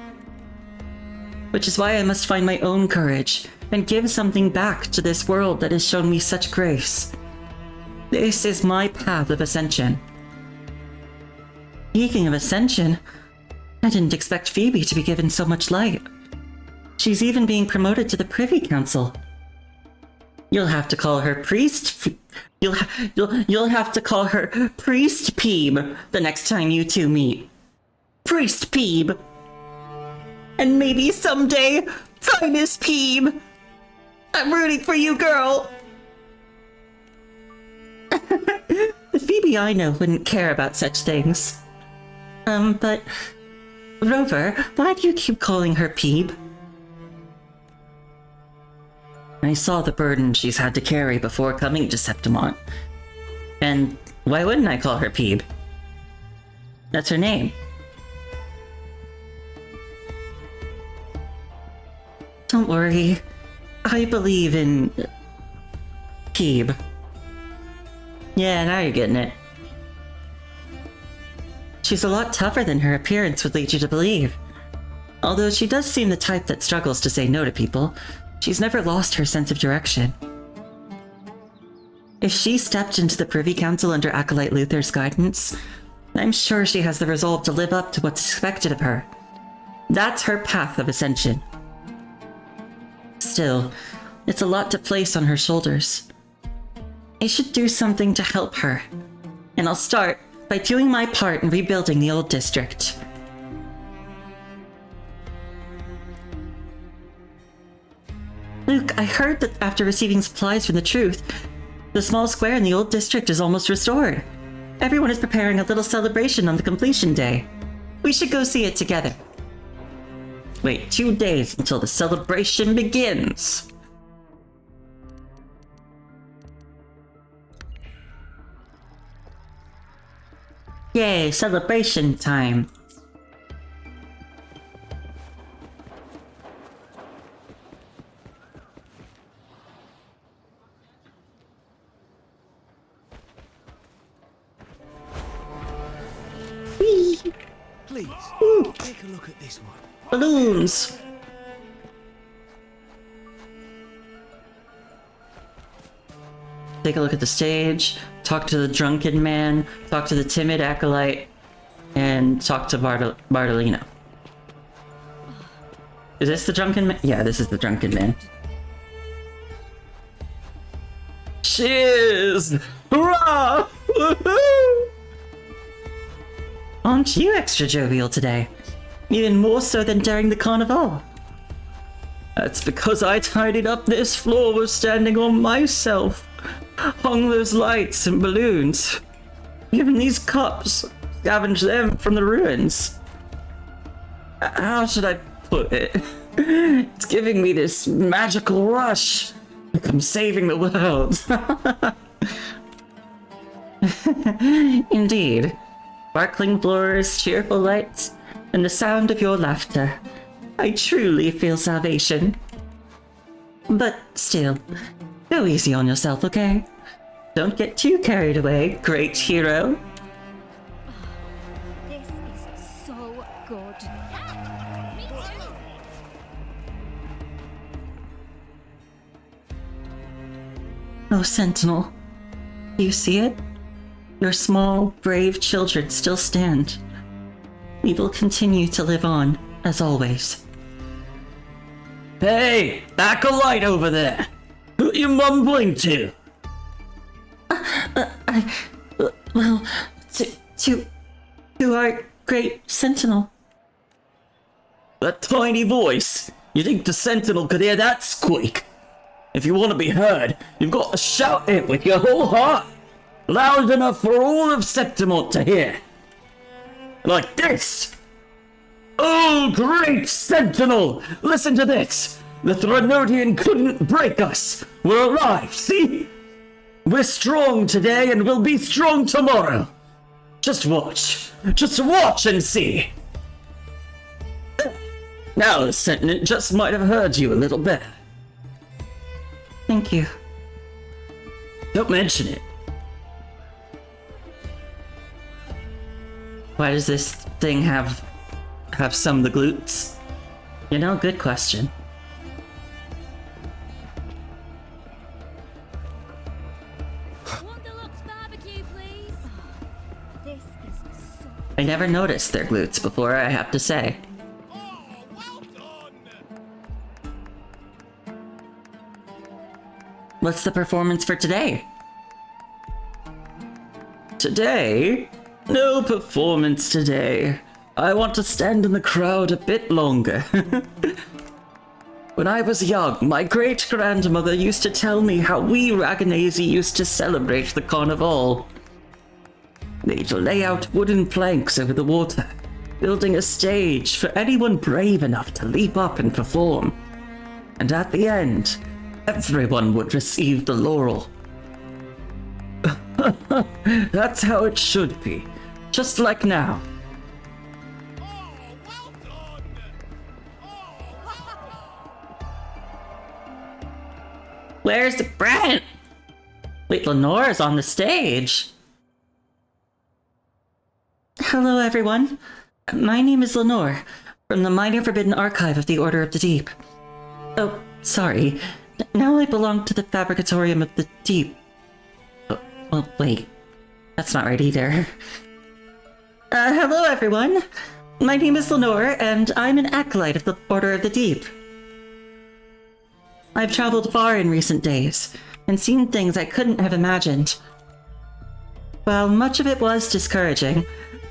Which is why I must find my own courage and give something back to this world that has shown me such grace. This is my path of ascension. Speaking of ascension, I didn't expect Phoebe to be given so much light. She's even being promoted to the Privy Council. You'll have to call her Priest. You'll have to call her Priest Peeb the next time you two meet. Priest Peeb. And maybe someday, Primus Peeb. I'm rooting for you, girl. The Phoebe I know wouldn't care about such things. But Rover, why do you keep calling her Peeb? I saw the burden she's had to carry before coming to Septimont. And why wouldn't I call her Peeb? That's her name. Don't worry. I believe in Peeb. Yeah, now you're getting it. She's a lot tougher than her appearance would lead you to believe. Although she does seem the type that struggles to say no to people, she's never lost her sense of direction. If she stepped into the Privy Council under Acolyte Luther's guidance, I'm sure she has the resolve to live up to what's expected of her. That's her path of ascension. Still, it's a lot to place on her shoulders. I should do something to help her, and I'll start by doing my part in rebuilding the old district. I heard that after receiving supplies from the Truth, the small square in the old district is almost restored. Everyone is preparing a little celebration on the completion day. We should go see it together. Wait 2 days until the celebration begins. Yay, celebration time. Please, take a look at this one. Balloons! Take a look at the stage, talk to the drunken man, talk to the timid acolyte, and talk to Bartolino. Is this the drunken man? Yeah, this is the drunken man. Cheers! Hurrah! Woohoo! Aren't you extra jovial today? Even more so than during the carnival. That's because I tidied up this floor with standing on myself. Hung those lights and balloons. Even these cups, scavenged them from the ruins. How should I put it? It's giving me this magical rush. Like I'm saving the world. Indeed. Sparkling floors, cheerful lights, and the sound of your laughter. I truly feel salvation. But still, go easy on yourself, okay? Don't get too carried away, great hero. This is so good. Oh, Sentinel. Do you see it? Your small, brave children still stand. We will continue to live on, as always. Hey! Acolyte over there! Who you mumbling to? Well, to our great Sentinel. That tiny voice? You think the Sentinel could hear that squeak? If you want to be heard, you've got to shout it with your whole heart. Loud enough for all of Septimont to hear. Like this. Oh, great Sentinel! Listen to this! The Threnodian couldn't break us! We're alive, see? We're strong today and we'll be strong tomorrow! Just watch. Just watch and see! Now the Sentinel just might have heard you a little better. Thank you. Don't mention it. Why does this thing have some of the glutes? You know, good question. I never noticed their glutes before, I have to say. What's the performance for today? Today? No performance today. I want to stand in the crowd a bit longer. When I was young, my great-grandmother used to tell me how we Ragganese used to celebrate the carnival. They'd lay out wooden planks over the water, building a stage for anyone brave enough to leap up and perform. And at the end, everyone would receive the laurel. That's how it should be, just like now. Where's the Brent? Wait, Lenore's on the stage. Hello, everyone. My name is Lenore, from the Minor Forbidden Archive of the Order of the Deep. Oh, sorry. Now I belong to the Fabricatorium of the Deep. Oh, well, wait. That's not right either. Hello, everyone. My name is Lenore, and I'm an acolyte of the Order of the Deep. I've traveled far in recent days, and seen things I couldn't have imagined. While much of it was discouraging,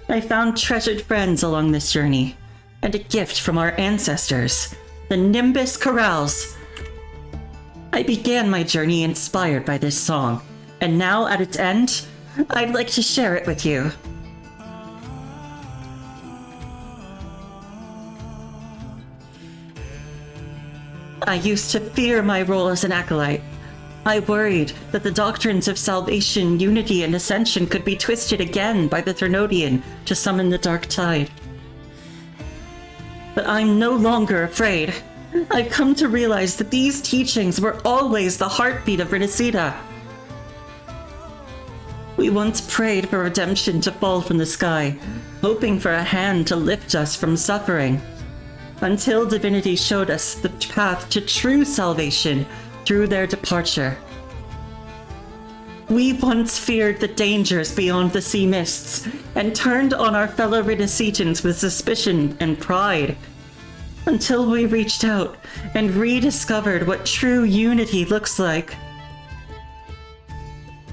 I found treasured friends along this journey, and a gift from our ancestors, the Nimbus Corrals. I began my journey inspired by this song, and now at its end, I'd like to share it with you. I used to fear my role as an acolyte. I worried that the doctrines of salvation, unity, and ascension could be twisted again by the Thermodian to summon the dark tide. But I'm no longer afraid. I've come to realize that these teachings were always the heartbeat of Rinascita. We once prayed for redemption to fall from the sky, hoping for a hand to lift us from suffering, until divinity showed us the path to true salvation through their departure. We once feared the dangers beyond the sea mists, and turned on our fellow Rinascitans with suspicion and pride, until we reached out and rediscovered what true unity looks like.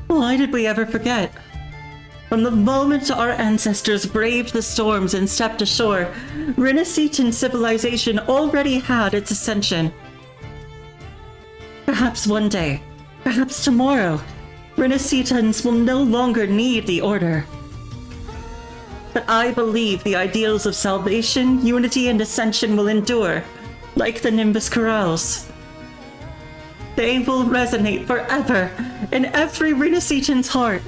Why did we ever forget? From the moment our ancestors braved the storms and stepped ashore, Rinascitan civilization already had its ascension. Perhaps one day, perhaps tomorrow, Rinascitans will no longer need the Order. But I believe the ideals of salvation, unity, and ascension will endure, like the Nimbus Chorales. They will resonate forever in every Rinascitan's heart.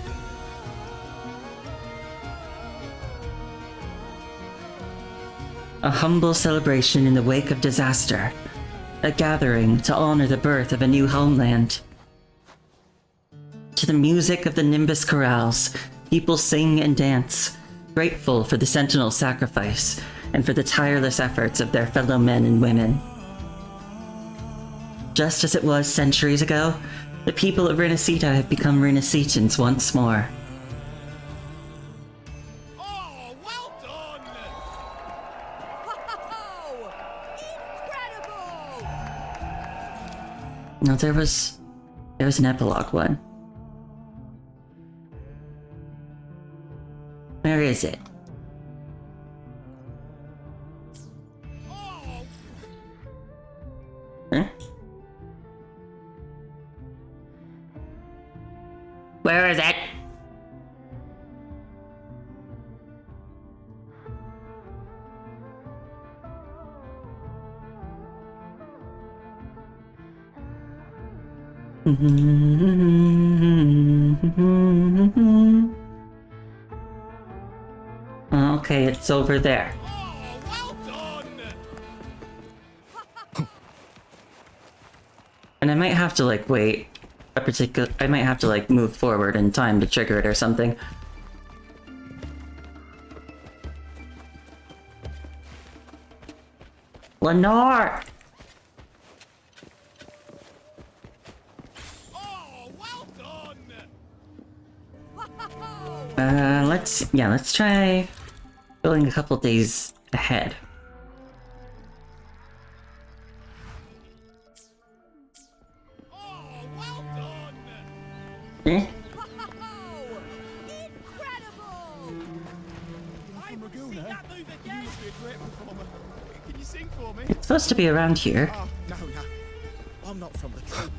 A humble celebration in the wake of disaster. A gathering to honor the birth of a new homeland. To the music of the Nimbus Chorales, people sing and dance, grateful for the Sentinel sacrifice and for the tireless efforts of their fellow men and women. Just as it was centuries ago, the people of Rinascita have become Rinascitans once more. No, there was an epilogue one. Where is it? Huh? Where is it? Okay, it's over there. And I might have to like wait I might have to like move forward in time to trigger it or something. Lenore! Let's try going a couple days ahead. Eh? It's supposed to be around here. Oh, no. I'm not from the troop.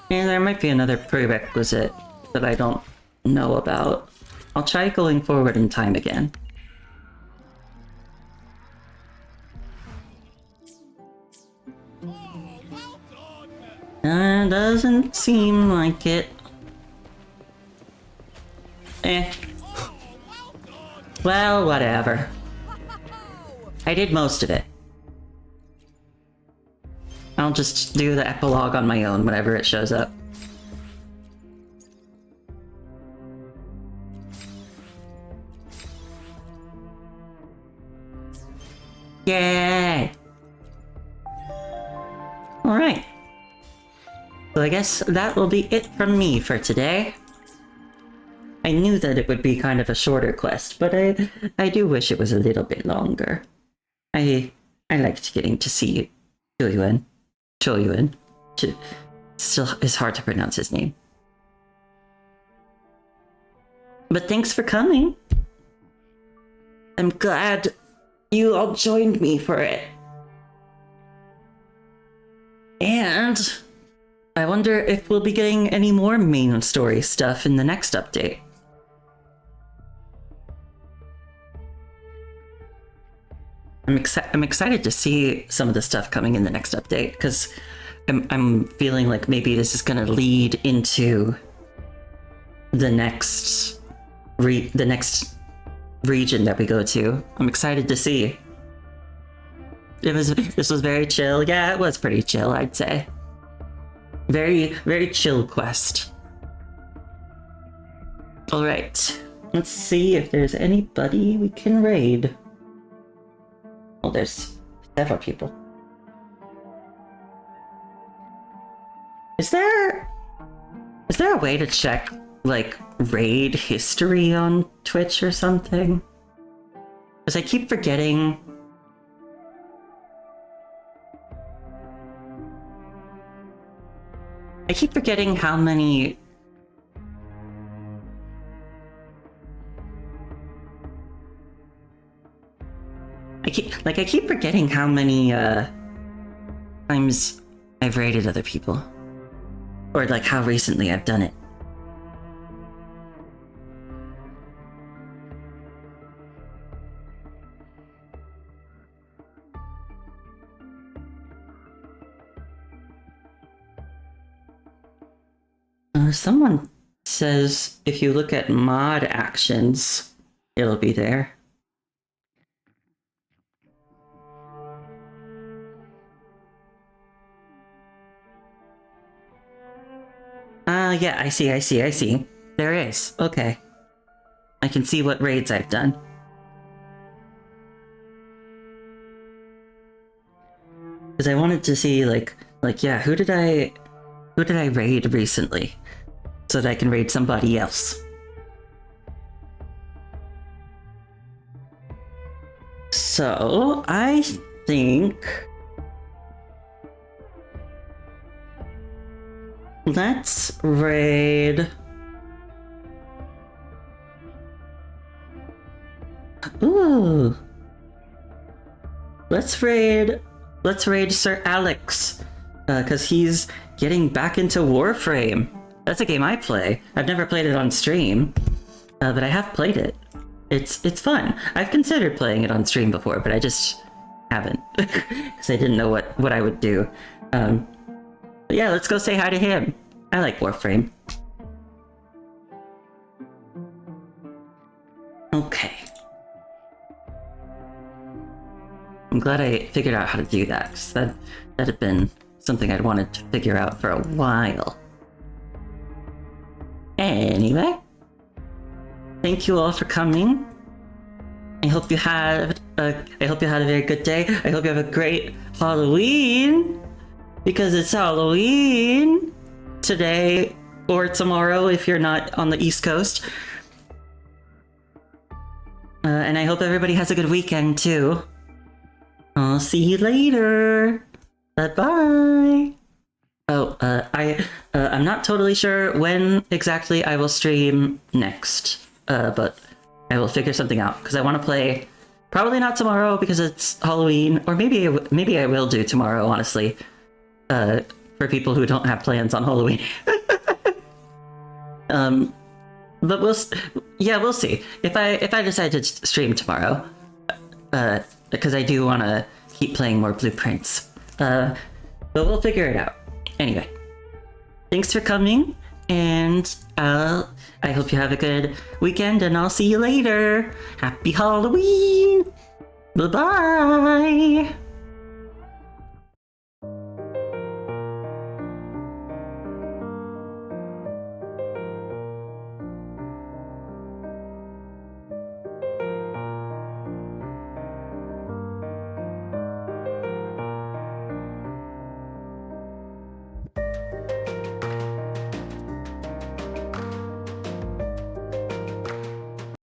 And there might be another prerequisite that I don't know about. I'll try going forward in time again. Doesn't seem like it. Well, whatever. I did most of it. I'll just do the epilogue on my own whenever it shows up. Yay! Alright, So I guess that will be it from me for today. I knew that it would be kind of a shorter quest, but I do wish it was a little bit longer. I liked getting to see Qiuyuan. Still, it's hard to pronounce his name. But thanks for coming. I'm glad you all joined me for it. And I wonder if we'll be getting any more main story stuff in the next update. I'm excited to see some of the stuff coming in the next update, because I'm feeling like maybe this is going to lead into the next region that we go to. I'm excited to see. This was very chill. Yeah, it was pretty chill, I'd say. Very, very chill quest. Alright, let's see if there's anybody we can raid. Well, there's several people. Is there a way to check, like, raid history on Twitch or something? Because I keep forgetting. How many. I keep forgetting how many times I've raided other people, or like how recently I've done it. Someone says if you look at mod actions, it'll be there. Yeah, I see. There is. Okay. I can see what raids I've done. Because I wanted to see, like, yeah, who did I raid recently? So that I can raid somebody else. So, I think... let's raid... Ooh! Let's raid Sir Alex, because he's getting back into Warframe. That's a game I play. I've never played it on stream, but I have played it. It's fun. I've considered playing it on stream before, but I just haven't, because I didn't know what I would do. But yeah, let's go say hi to him. I like Warframe. Okay. I'm glad I figured out how to do that, because that had been something I'd wanted to figure out for a while. Anyway, thank you all for coming. I hope you had a very good day. I hope you have a great Halloween, because it's Halloween today or tomorrow if you're not on the East Coast. And I hope everybody has a good weekend too. I'll see you later. Bye-bye. Oh, I'm not totally sure when exactly I will stream next, but I will figure something out, because I want to play, probably not tomorrow because it's Halloween, or maybe I will do tomorrow, honestly, for people who don't have plans on Halloween. But we'll see. If I decide to stream tomorrow, because I do want to keep playing more Blueprints, but we'll figure it out. Anyway, thanks for coming, and I hope you have a good weekend, and I'll see you later. Happy Halloween! Bye-bye!